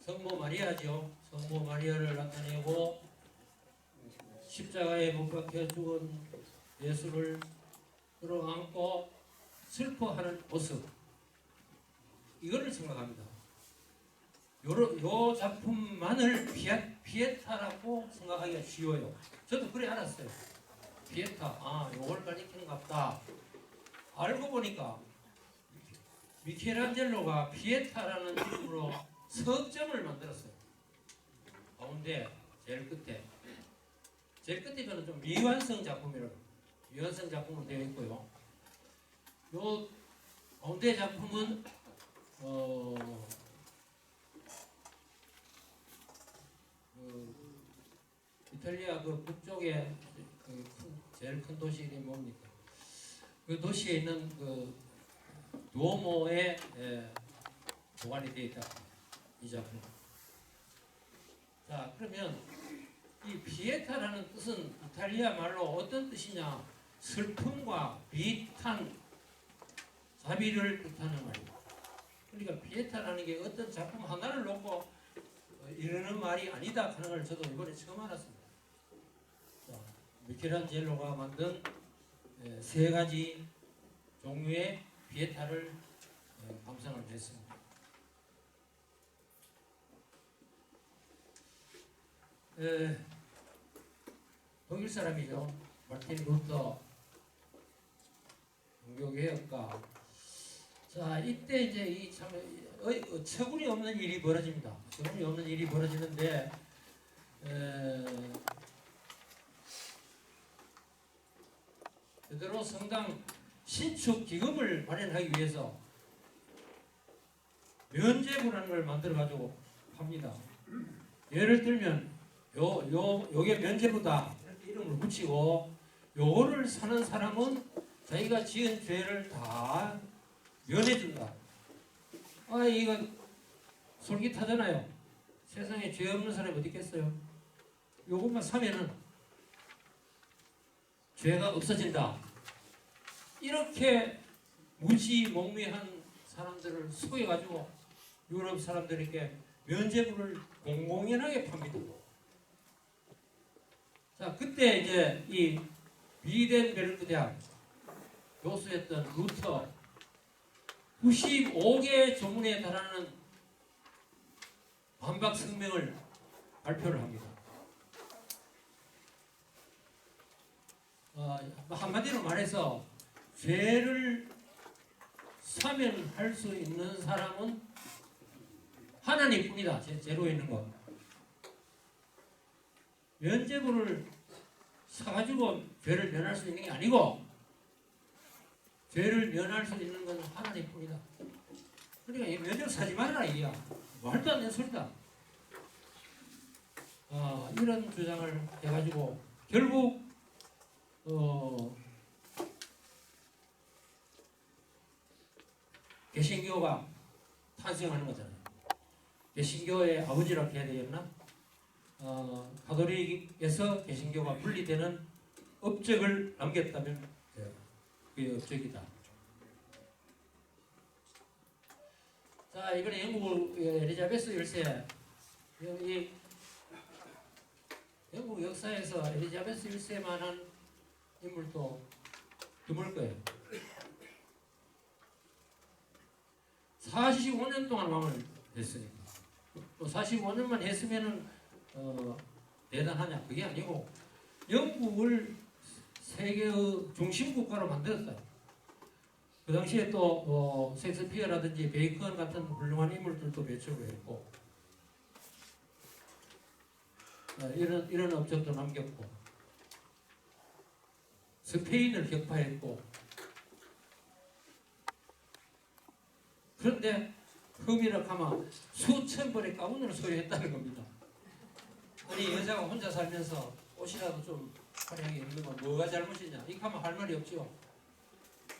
성모 마리아죠. 성모 마리아를 나타내고 십자가에 못 박혀 죽은 예수를 끌어안고 슬퍼하는 모습, 이거를 생각합니다. 요 작품만을 피에타라고 생각하기가 쉬워요. 저도 그래 알았어요. 피에타, 요걸 가리키는갑다. 알고 보니까 미켈란젤로가 피에타라는 이름으로 석점을 만들었어요. 가운데 제일 끝에 저는 좀 미완성 작품으로 되어 있고요. 요 가운데 작품은 이탈리아 그 북쪽에 제일 큰 도시 이름이 뭡니까? 그 도시에 있는 그 두오모에 보관이 되어 있다. 이 작품. 자, 그러면 이 피에타라는 뜻은 이탈리아 말로 어떤 뜻이냐? 슬픔과 비탄, 자비를 뜻하는 말이에요. 그러니까 피에타라는 게 어떤 작품 하나를 놓고 이러는 말이 아니다 하는 걸 저도 이번에 처음 알았습니다. 자, 미켈란젤로가 만든 세 가지 종류의 피에타를 감상을 했습니다. 독일 사람이죠. 마틴 루터 종교개혁가. 자, 이때 이제 이 참 어처구니 없는 일이 벌어집니다. 어처구니 없는 일이 벌어지는데 베드로 성당 신축 기금을 마련하기 위해서 면제부라는 걸 만들어 가지고 팝니다. 예를 들면 요게 면제부다 이렇게 이름을 붙이고 요거를 사는 사람은 자기가 지은 죄를 다 면해준다. 이거 솔깃하잖아요. 세상에 죄 없는 사람이 어디 있겠어요? 요것만 사면은 죄가 없어진다. 이렇게 무지몽매한 사람들을 속여가지고 유럽 사람들에게 면제부를 공공연하게 팝니다. 자, 그때 이제 이 비덴베르크 대학 교수였던 루터 95개의 조문에 달하는 반박 성명을 발표를 합니다. 한마디로 말해서 죄를 사면할 수 있는 사람은 하나님뿐이다. 제로 있는 것. 면제부를 사가지고 죄를 면할 수 있는 게 아니고 죄를 면할 수 있는 건 하나님뿐이다. 그러니까 이 면제부 사지 말아라 이야. 말도 안 되는 소리다. 이런 주장을 해가지고 결국 개신교가 탄생하는 거잖아요. 개신교의 아버지라고 해야 되겠나? 가톨릭에서 개신교가 분리되는 업적을 남겼다면 그게 업적이다. 자, 이번에 영국 엘리자베스 1세, 이 영국 역사에서 엘리자베스 1세만한 인물도 드물 거예요. 45년 동안 왕을 했으니까. 또 45년만 했으면은 대단하냐? 그게 아니고 영국을 세계의 중심 국가로 만들었어요. 그 당시에 또 셰익스피어라든지 베이컨 같은 훌륭한 인물들도 배출을 했고 이런 업적도 남겼고 스페인을 격파했고 그런데 흠이라 하면 수천 벌의 가문을 소유했다는 겁니다. 아니 여자가 혼자 살면서 옷이라도 좀 화려하게 입는 건 뭐가 잘못이냐? 이렇게 하면 할 말이 없죠.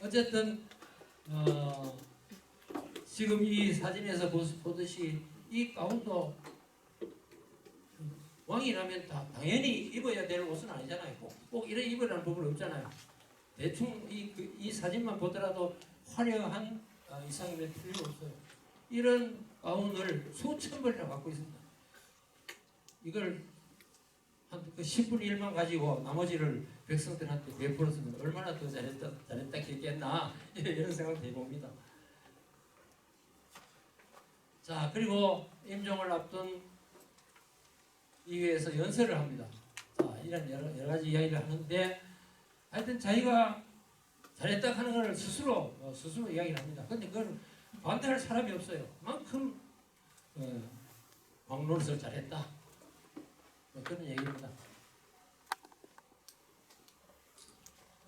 어쨌든 지금 이 사진에서 보듯이 이 가운도 왕이라면 당연히 입어야 될 옷은 아니잖아요. 꼭 이래 입으라는 법은 없잖아요. 대충 이 사진만 보더라도 화려한 이상이면 틀림없어요. 이런 가운을 수천 벌이나 갖고 있습니다. 이걸 한 10분의 1만 가지고 나머지를 백성들한테 베풀었으면 얼마나 더 잘했다 했겠나 이런 생각을 해봅니다. 자, 그리고 임종을 앞둔 이회에서 연설을 합니다. 자, 이런 여러 가지 이야기를 하는데 하여튼 자기가 잘했다 하는 걸 스스로 이야기를 합니다. 근데 그걸 반대할 사람이 없어요. 그만큼 왕노릇을 잘했다. 그런 얘기입니다.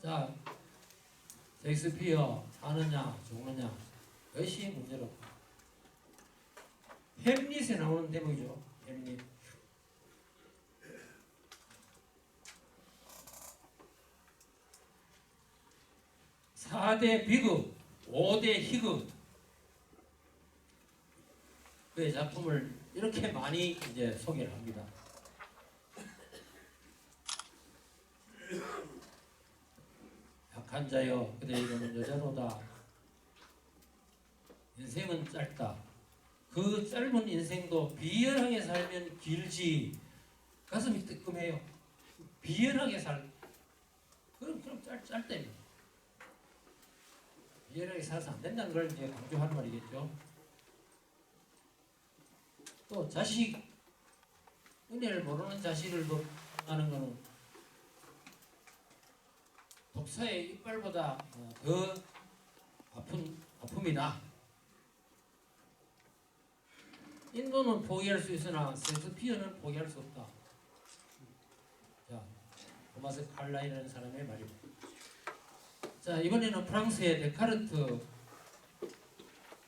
자, 셰익스피어 사느냐 죽느냐 그것이 문제로. 햄릿에 나오는 대목이죠. 햄릿. (4대) 비극, (5대) 희극. 그의 작품을 이렇게 많이 이제 소개를 합니다. 약한 자여 그대 이름은 여자로다. 인생은 짧다. 그 짧은 인생도 비열하게 살면 길지. 가슴이 뜨끔해요. 비열하게 그럼 짧다입니다. 비열하게 살아서 안 된다는 걸 이제 강조하는 말이겠죠. 또 은혜를 모르는 자식을 하는 것은 독사의 이빨보다 더 아픔이다. 인도는 포기할 수 있으나 셰익스피어는 포기할 수 없다. 자, 토마스 칼라이라는 사람의 말입니다. 자, 이번에는 프랑스의 데카르트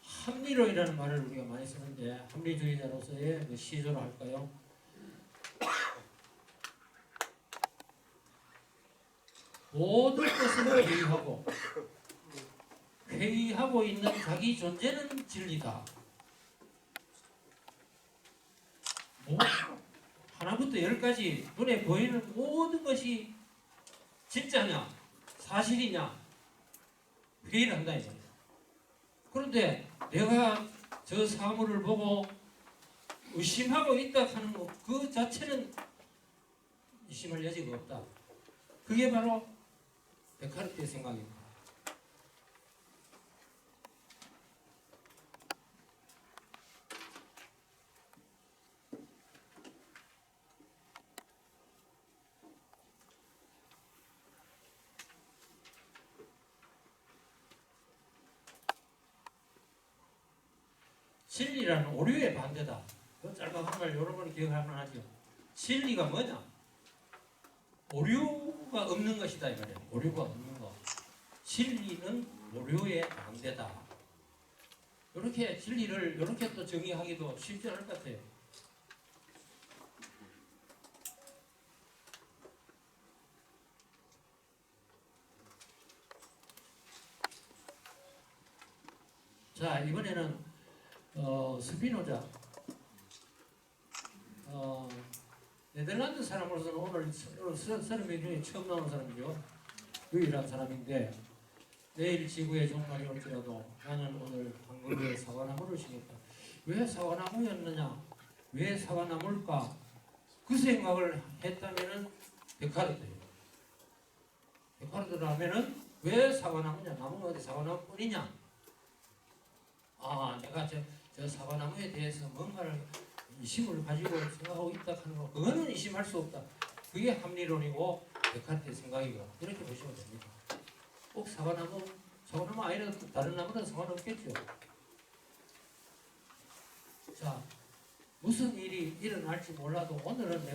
합리론이라는 말을 우리가 많이 쓰는데 합리주의자로서의 그 시조로 할까요? 모든 것을 회의하고 있는 자기 존재는 진리다. 하나부터 10까지 눈에 보이는 모든 것이 진짜냐 사실이냐 회의를 한다 이거예요. 그런데 내가 저 사물을 보고 의심하고 있다 하는 것 그 자체는 의심할 여지가 없다. 그게 바로 데카르트의 생각입니다. 진리라는 오류의 반대다. 그 짧은 한말 여러 번 기억할 만하죠. 진리가 뭐냐? 오류가 없는 것이다 이 말이에요. 오류가 없는 것. 진리는 오류의 반대다. 이렇게 진리를 이렇게 또 정의하기도 쉽지 않을 것 같아요. 자, 이번에는 스피노자. 네덜란드 사람으로서는 오늘 30명 중에 처음 나오는 사람이죠. 유일한 사람인데 내일 지구의 종말이 올지라도 나는 오늘 황금의 사과나무를 심겠다. 왜 사과나무였느냐? 왜 사과나무일까? 그 생각을 했다면은 데카르트예요. 데카르트라면은 왜 사과나무냐? 나무가 어디 사과나무뿐이냐? 내가 저 사과나무에 대해서 뭔가를 의심을 가지고 생각하고 있다 하는 거, 그거는 의심할 수 없다. 그게 합리론이고 데카르트의 생각이고 이렇게 보시면 됩니다. 꼭 사과나무 아니라도 다른 나무는 상관없겠죠. 자, 무슨 일이 일어날지 몰라도 오늘은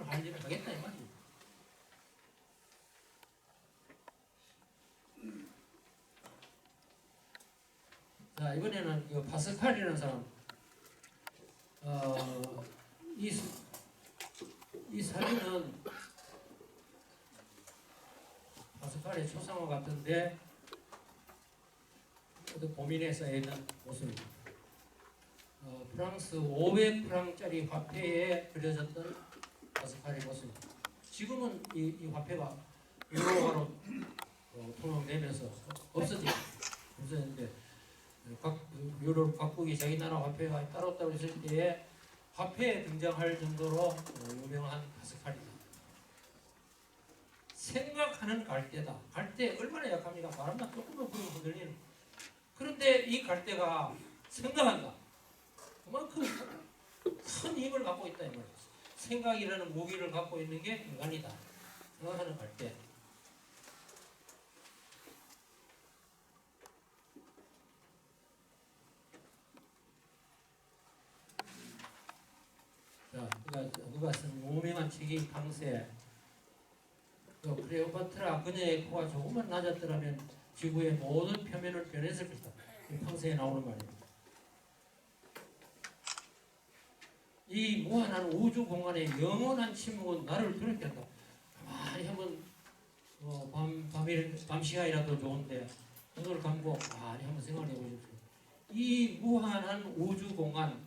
할 일을 하겠다 이 말이에요. 자, 이번에는 그 파스칼이라는 사람. 이 사진은 파스칼의 초상화 같은데 고민해서 있는 모습입니다. 프랑스 500프랑짜리 화폐에 그려졌던 파스칼이 왔습니다. 지금은 이 화폐가 유로화로 통용되면서 없어졌는데 각 유럽 각국이 자기 나라 화폐가 따로따로 있을 때에 화폐에 등장할 정도로 유명한 파스칼이다. 생각하는 갈대다. 갈대 얼마나 약합니까? 바람만 조금만 불면 흔들리는. 그런데 이 갈대가 생각한다. 그만큼 큰 힘을 갖고 있다 이 말이에요. 생각이라는 무기를 갖고 있는 게 인간이다. 생각하는 갈대. 자, 그가 쓴 무명한 책이 강세. 클레오파트라 그녀의 코가 조금만 낮았더라면 지구의 모든 표면을 변했을 것이다. 강세에 나오는 말이에요. 이 무한한 우주 공간의 영원한 침묵은 나를 두렵게 한다. 가만히 한번 밤 시간이라도 좋은데 눈을 감고 가만히 한번 생각해 보십시오. 이 무한한 우주 공간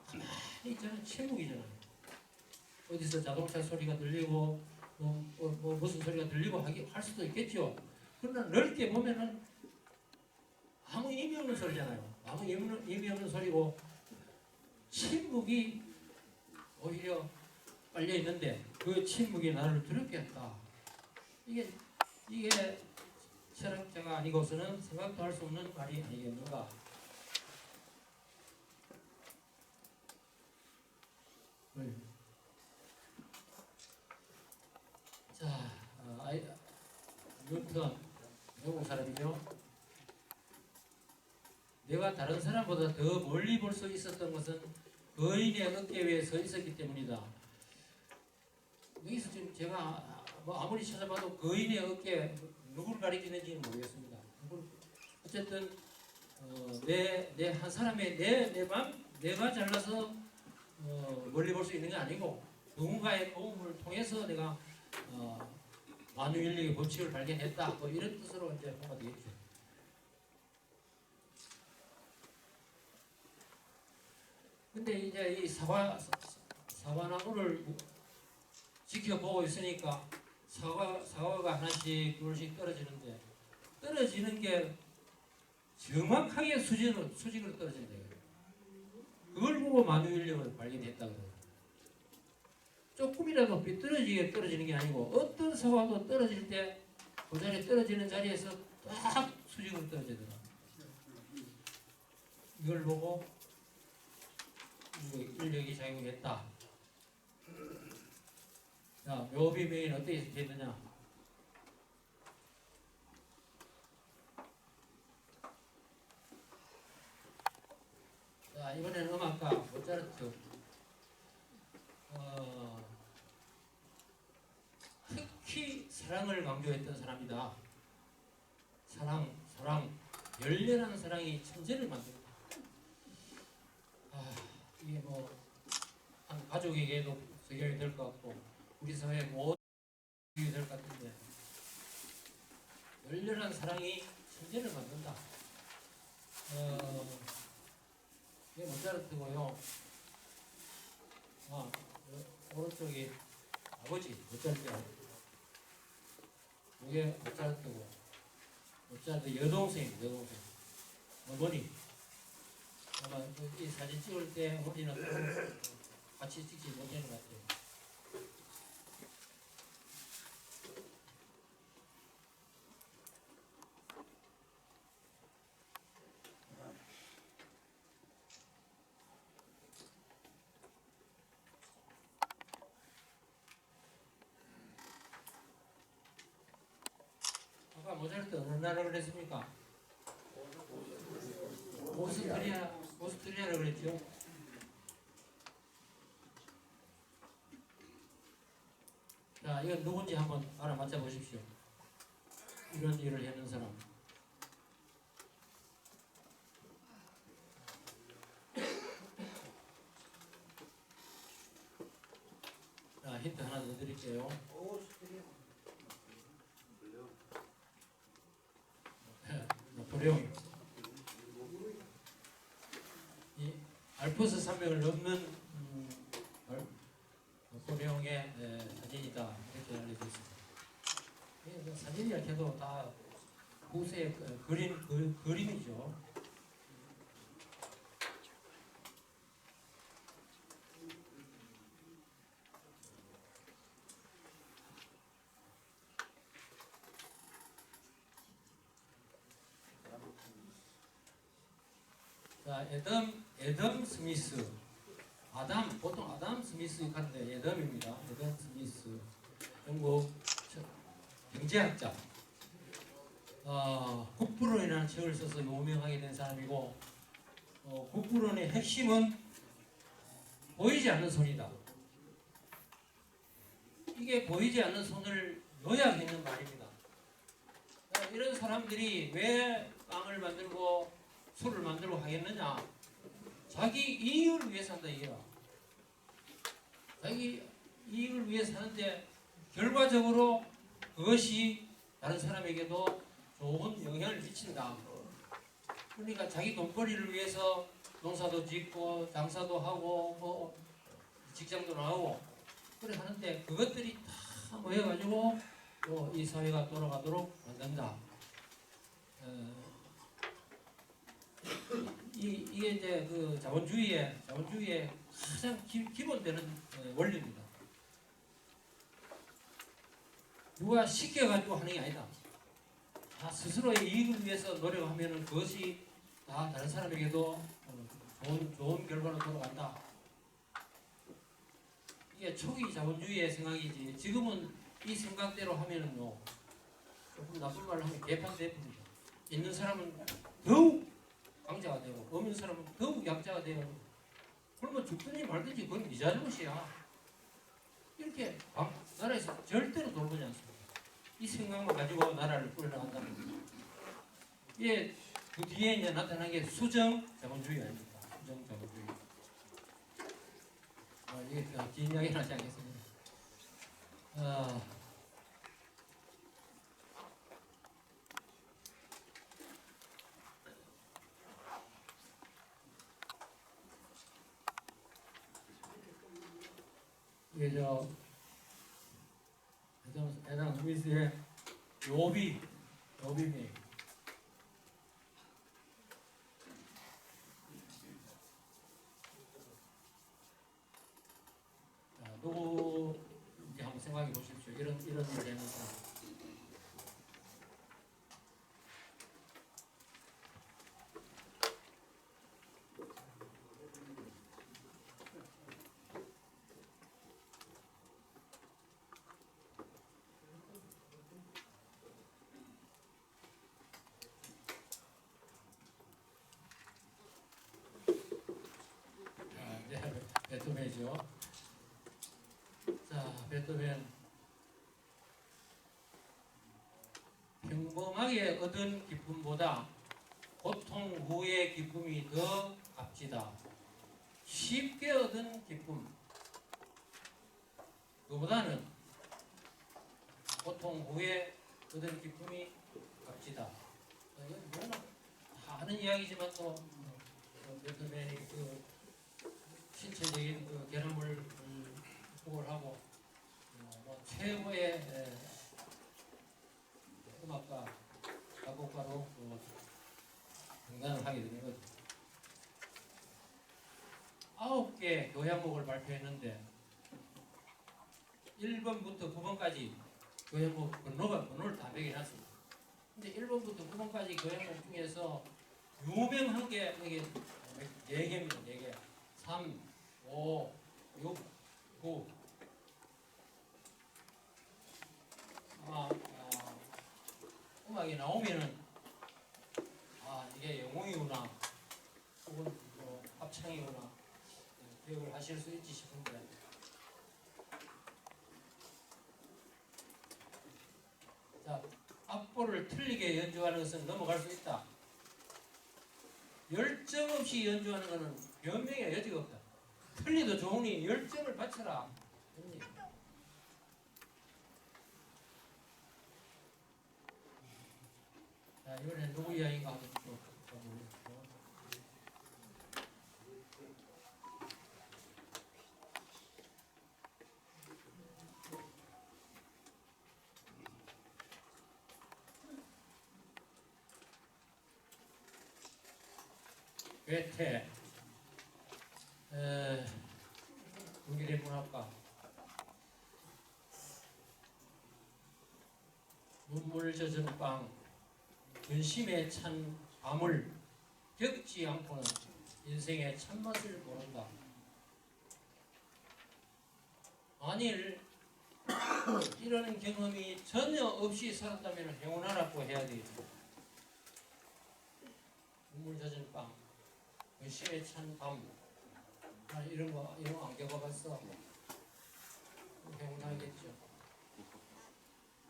가만히 있잖아요. 침묵이잖아요. 어디서 자동차 소리가 들리고 무슨 소리가 들리고 할 수도 있겠죠. 그러나 넓게 보면은 아무 의미 없는 소리잖아요. 아무 의미 없는 소리고 침묵이 오히려 깔려 있는데 그 침묵이 나를 두렵게 했다. 이게 철학자가 아니고서는 생각도 할 수 없는 말이 아니겠는가. 자, 뉴턴 영국 사람이죠. 내가 다른 사람보다 더 멀리 볼 수 있었던 것은 거인의 어깨 위에 서 있었기 때문이다. 여기서 지금 제가 아무리 찾아봐도 거인의 어깨 누구를 가리키는지는 모르겠습니다. 어쨌든 내 한 사람의 내가 잘라서 멀리 볼 수 있는 게 아니고 누군가의 도움을 통해서 내가 만유인력의 법칙을 발견했다. 뭐 이런 뜻으로 이제 보가 되겠죠. 근데 이제 이 사과나무를 지켜보고 있으니까 사과가 하나씩 둘씩 떨어지는데 떨어지는 게 정확하게 수직으로 떨어진대요. 그걸 보고 만유인력을 발견했다 그래요. 조금이라도 삐뚤어지게 떨어지는 게 아니고 어떤 사과도 떨어질 때 그 자리에 떨어지는 자리에서 딱 수직으로 떨어지더라. 이걸 보고 인력이 작용했다. 자, 묘비명인 어떻게 됐느냐? 자, 이번에는 음악가 모차르트. 특히 사랑을 강조했던 사람이다. 사랑, 열렬한 사랑이 천재를 만든다. 이게 한 가족에게도 적용이 될 것 같고 우리 사회 모든 적용이 될 것 같은데 열렬한 사랑이 천재를 만든다. 이게 모차르트고요. 오른쪽이 아버지 모차르트. 이게 모차르트고 모차르트 여동생. 어머니. 아마 이 사진 찍을 때 어머니는 같이 찍지 못하는 것 같아요. 아까 모차르트 어느 나라를 그랬습니까? 오스트리아라고 그랬죠? 자, 이건 누군지 한번 알아맞혀 보십시오. 이런 일을 하는 사람. 자, 힌트 하나 더 드릴게요. 도령. 알프스 산맥을 넘는 사진이라 해도 다 후세의 그림이죠. 자, 애덤 스미스. 보통 아담 스미스 하는데 애덤입니다. 애덤 스미스. 영국 경제학자. 국부론이라는 책을 써서 유명하게 된 사람이고, 국부론의 핵심은 보이지 않는 손이다. 이게 보이지 않는 손을 요약했는 말입니다. 이런 사람들이 왜 빵을 만들고 술을 만들고 하겠느냐? 자기 이익을 위해서 한다 이거야. 자기 이익을 위해서 하는데 결과적으로 그것이 다른 사람에게도 좋은 영향을 미친다. 그러니까 자기 돈벌이를 위해서 농사도 짓고 장사도 하고 뭐 직장도 나오고 그래 하는데 그것들이 다 모여가지고 또 이 사회가 돌아가도록 만든다. 이게 이제 그 자본주의의 가장 기본되는 원리입니다. 누가 시켜가지고 하는 게 아니다. 다 스스로의 이익을 위해서 노력하면 그것이 다 다른 사람에게도 좋은 결과로 돌아간다. 이게 초기 자본주의의 생각이지. 지금은 이 생각대로 하면은요, 조금 나쁜 말로 하면 개판대입니다. 있는 사람은 더욱 강자가 되고, 없는 사람은 더욱 약자가 되고, 그러면 죽든지 말든지 그건 네 잘못이야. 이렇게 나라에서 절대로 돌보지 않습니다. 이 생각만 가지고 나라를 꾸려나간다는 거죠. 이게 그 뒤에 이제 나타난 게 수정 자본주의 아닙니까? 수정 자본주의. 이게 긴 이야기는 하지 않겠습니다. 이게 애당 스미스의 요비미. 누구인지 한번 생각해 보십시오. 이런 일을 하는 사람. 베토벤이죠. 자, 베토벤. 평범하게 얻은 기쁨보다 고통 후의 기쁨이 더 값지다. 쉽게 얻은 기쁨 그보다는 고통 후에 얻은 기쁨이 값지다. 이건 너무나 다 아는 이야기지만 또 베토벤이 그 신체적인 그 결함을 극복을 하고 최고의 음악가, 작곡가로 등단을 하게 되는 거죠. 9개 교향곡을 발표했는데 1번부터 9번까지 교향곡 번호를 다 매겨놨습니다. 근데 1번부터 9번까지 교향곡 중에서 유명한 게 이게 4개입니다. 4개. 3, 5, 6, 9. 음악이 나오면은 이게 영웅이구나 혹은 합창이구나 기억을 하실 수 있지 싶은데 자, 악보를 틀리게 연주하는 것은 넘어갈 수 있다. 열정 없이 연주하는 것은 변명의 여지가 없다. 틀리도 좋으니 열정을 바쳐라. 자, 이번엔 누구 이야기인가 한번 또 보겠습니다. 괴테, 국민의 문학가, 눈물 젖은 빵, 근심에 찬 밤을 겪지 않고는 인생의 참맛을 모른다. 만일 이런 경험이 전혀 없이 살았다면 행운하라고 해야 되겠죠. 눈물 젖은 빵, 근심에 찬 밤, 이런 거 안 겪어봤어. 행운하겠죠.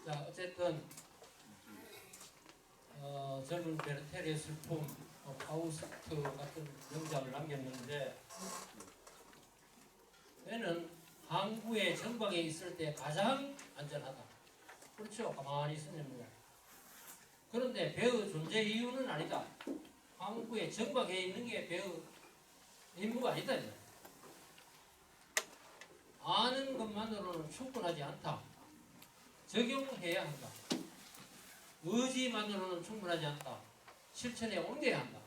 자, 어쨌든 젊은 베르테르의 슬픔, 파우스트 같은 명작을 남겼는데, 얘는 항구의 정박에 있을 때 가장 안전하다. 그렇죠? 가만히 있으면. 그런데 배의 존재 이유는 아니다. 항구에 정박해 있는 게 배의 임무가 아니다. 아는 것만으로는 충분하지 않다. 적용해야 한다. 의지만으로는 충분하지 않다. 실천에 옮겨야 한다.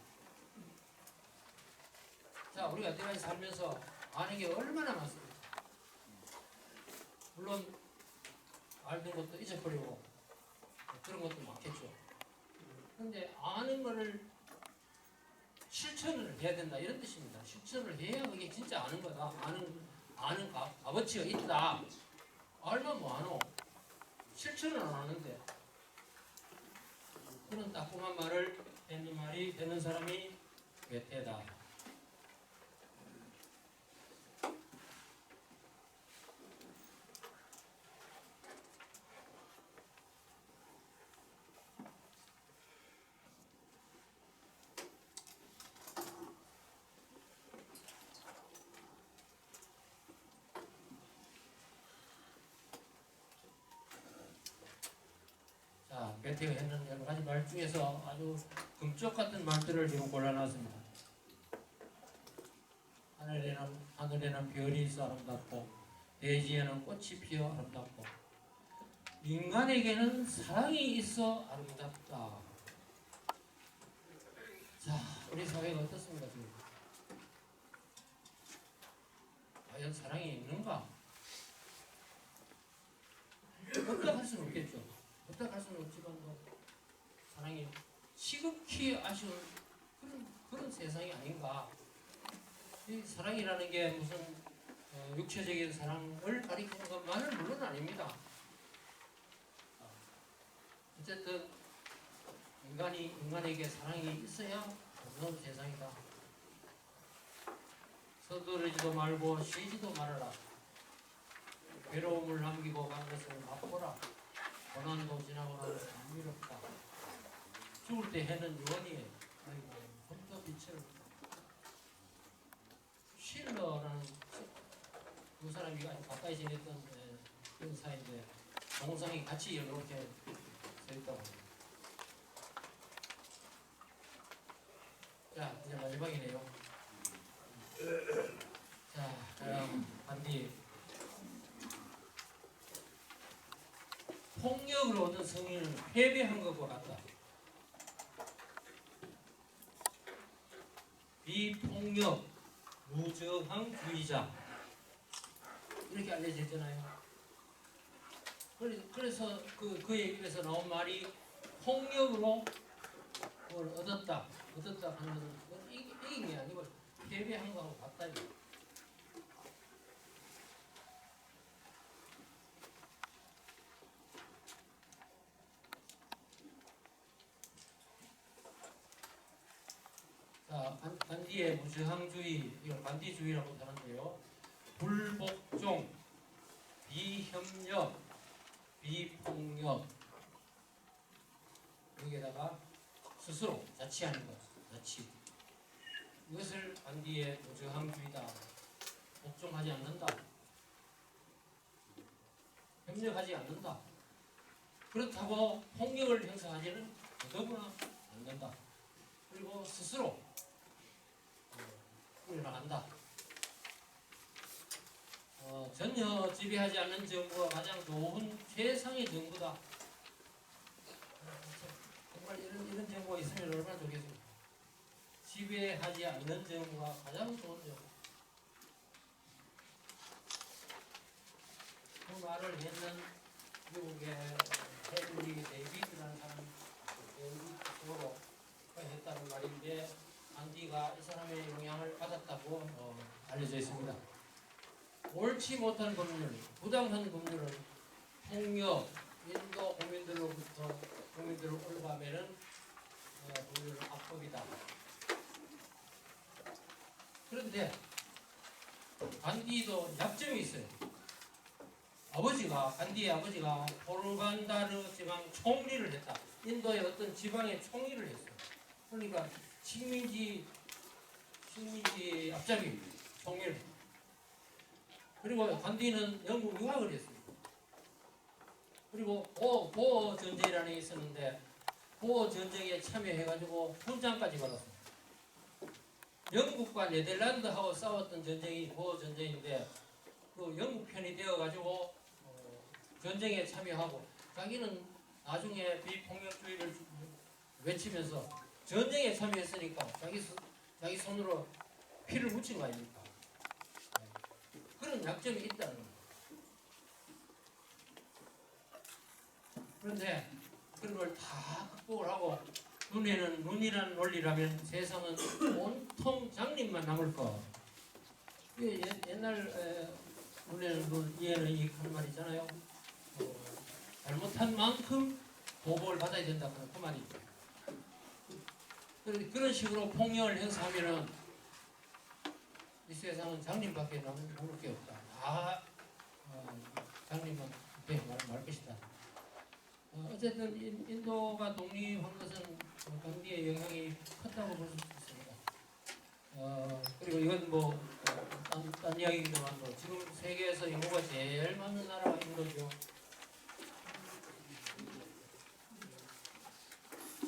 자, 우리가 여태까지 살면서 아는 게 얼마나 많습니까? 물론 알던 것도 잊어버리고 그런 것도 많겠죠. 그런데 아는 거를 실천을 해야 된다, 이런 뜻입니다. 실천을 해야 그게 진짜 아는 거다. 아는 값어치가 있다. 알면 뭐하노? 실천을 안 하는데. 그런 따끔한 말을 했는 말이 되는 사람이 괴테다. 자, 괴테가 했는 여러 가지 말 중에서 아주 금쪽 같은 말들을 지금 골라놨습니다. 하늘에는 별이 있어 아름답고 대지에는 꽃이 피어 아름답고 인간에게는 사랑이 있어 아름답다. 자, 우리 사회가 어떻습니까 지금? 과연 사랑이 있는가? 없다 할 수는 없겠죠. 없다 할 수는 없지만 사랑이 지극히 아쉬운 그런 세상이 아닌가. 이 사랑이라는 게 무슨 육체적인 사랑을 가리키는 것만은 물론 아닙니다. 어쨌든 인간에게 사랑이 있어야 무서운 세상이다. 서두르지도 말고 쉬지도 말아라. 괴로움을 남기고 간 것을 맛보라. 고난도 지나고 나면 감미롭다. 죽을 때 해는 유언이에요. 좀 더 빛을. 쉴러라는 두 사람이 아주 가까이 지냈던 형사인데 동상이 같이 이렇게 서 있다고 합니다. 자, 이제 마지막이네요. 자, 반디. 폭력으로 얻은 승리는 패배한 것과 같다. 비폭력, 무저항주의자 이렇게 알려져 있잖아요. 그래서 그의 입에서 나온 말이 폭력으로 뭘 얻었다 하는 건 이긴 게 아니고 패배한 거하고 같다. 자, 간디의 무저항주의, 이걸 간디주의라고 하는데요. 불복종, 비협력, 비폭력, 여기에다가 스스로 자치하는 것, 자치. 이것을 간디의 무저항주의다. 복종하지 않는다. 협력하지 않는다. 그렇다고 폭력을 행사하지는 더더구나 않는다. 그리고 스스로 나간다. 전혀 지배하지 않는 정부가 가장 좋은 최상의 정부다. 정말 이런 정부가 있으면 얼마나 좋겠습니까? 지배하지 않는 점과 가장 좋은 점. 그 말을 했는 미국의 헤들리 데이비드라는 사람이 데이비드로 했다는 말인데 간디가 이 사람의 영향을 받았다고 알려져 있습니다. 옳지 못한 법률, 부당한 법률은 폭력, 인도 국민들로부터 국민들을 올바매는 법률은 악법이다. 그런데 간디도 약점이 있어요. 간디의 아버지가 포르간다르 지방 총리를 했다. 인도의 어떤 지방의 총리를 했어요. 그러니까 식민지 앞잡이 총리를. 그리고 간디는 영국 유학을 했어요. 그리고 보어 전쟁이라는 게 있었는데 보어 전쟁에 참여해가지고 훈장까지 받았어요. 영국과 네덜란드하고 싸웠던 전쟁이 보어 전쟁인데 그 영국 편이 되어가지고 전쟁에 참여하고 자기는 나중에 비폭력주의를 외치면서 전쟁에 참여했으니까 자기 손으로 피를 묻힌 거 아닙니까? 그런 약점이 있다는 거예요. 그런데 그런 걸 다 극복을 하고 눈에는 눈이라는 논리라면 세상은 온통 장님만 남을 거. 이게 옛날 눈에는 눈, 이에는 이 하는 말 있잖아요. 잘못한 만큼 보복을 받아야 된다 그 말이죠. 그런 식으로 폭력을 행사하면은 이 세상은 장님밖에 남을 게 없다. 다 장님만 말 것이다. 어쨌든 인도가 독립한 것은 간디의 영향이 컸다고 볼 수 있습니다. 그리고 이건 딴 이야기이지만 지금 세계에서 인구가 제일 많은 나라가 인도죠.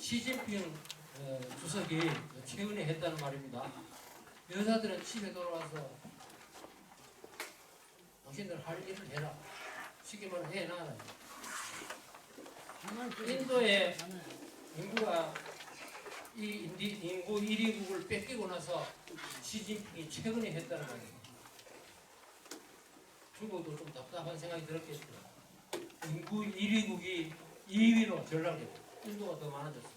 시진핑 주석이 최근에 했다는 말입니다. 여자들은 집에 돌아와서 당신들 할 일을 해라. 쉽게 말해 해놔라. 인도의 인구가 이 인구 1위국을 뺏기고 나서 시진핑이 최근에 했다는 말이에요. 중국도 좀 답답한 생각이 들었겠죠. 인구 1위국이 2위로 전락했고 인도가 더 많아졌습니다.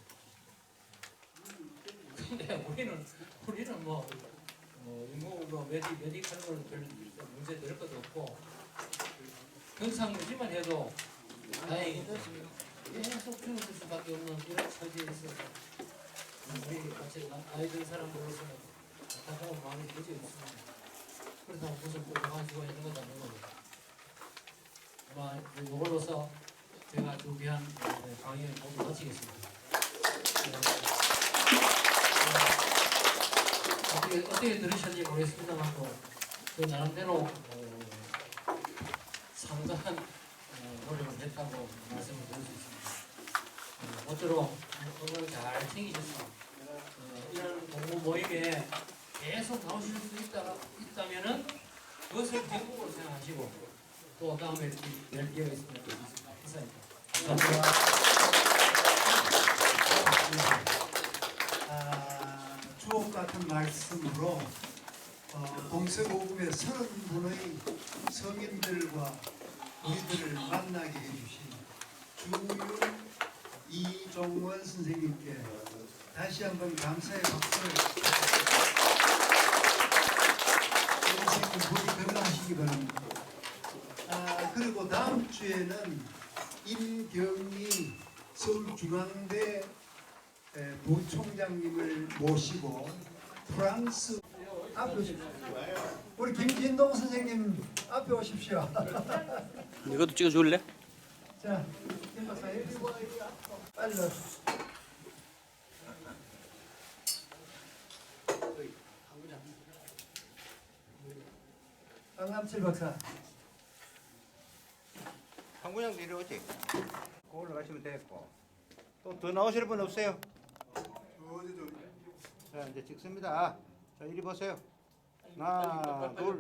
근데 우리는 인구 메디컬 거는 별 문제 될 것도 없고 경상 유지만 해도 다행이죠. 계속 줄어들 수밖에 없는 이런 처지에 있어서 우리 같이 나이 든 사람들로서는 안타까운 마음이 되지 있습니다. 그렇다고 무슨 할 수가 있는 것도 아닌 겁니다. 아마 이걸로서 제가 준비한 강의를 모두 마치겠습니다. 어떻게 들으셨는지 모르겠습니다만 그 나름대로 상당한 노력을 했다고 말씀을 드릴 수 있습니다. 모쪼록 건강 잘 챙기셔서 이런 공부 모임에 계속 나오실 수 있다면은 그것을 행복으로 생각하시고 또 다음에 뵐 기회가 있으면 또 이사입니다. 주옥 같은 말씀으로 동서고금의 30분의 성인들과 우리들을 만나게 해주신 주윤 이종원 선생님께 다시 한번 감사의 박수를 선생님 부디 건강하시기 바랍니다. 그리고 다음 주에는 임경희 서울중앙대 부총장님을 모시고 프랑스 앞에 오십시오. 우리 김진동 선생님 앞에 오십시오. 이것도 찍어줄래? 자, 김 박사님 빨리 넣어주세요. 강남칠 박사. 황부장 내려오지. 올라가시면 되겠고. 또 더 나오실 분 없어요? 자, 이제 찍습니다. 자, 이리 보세요. 하나, 둘,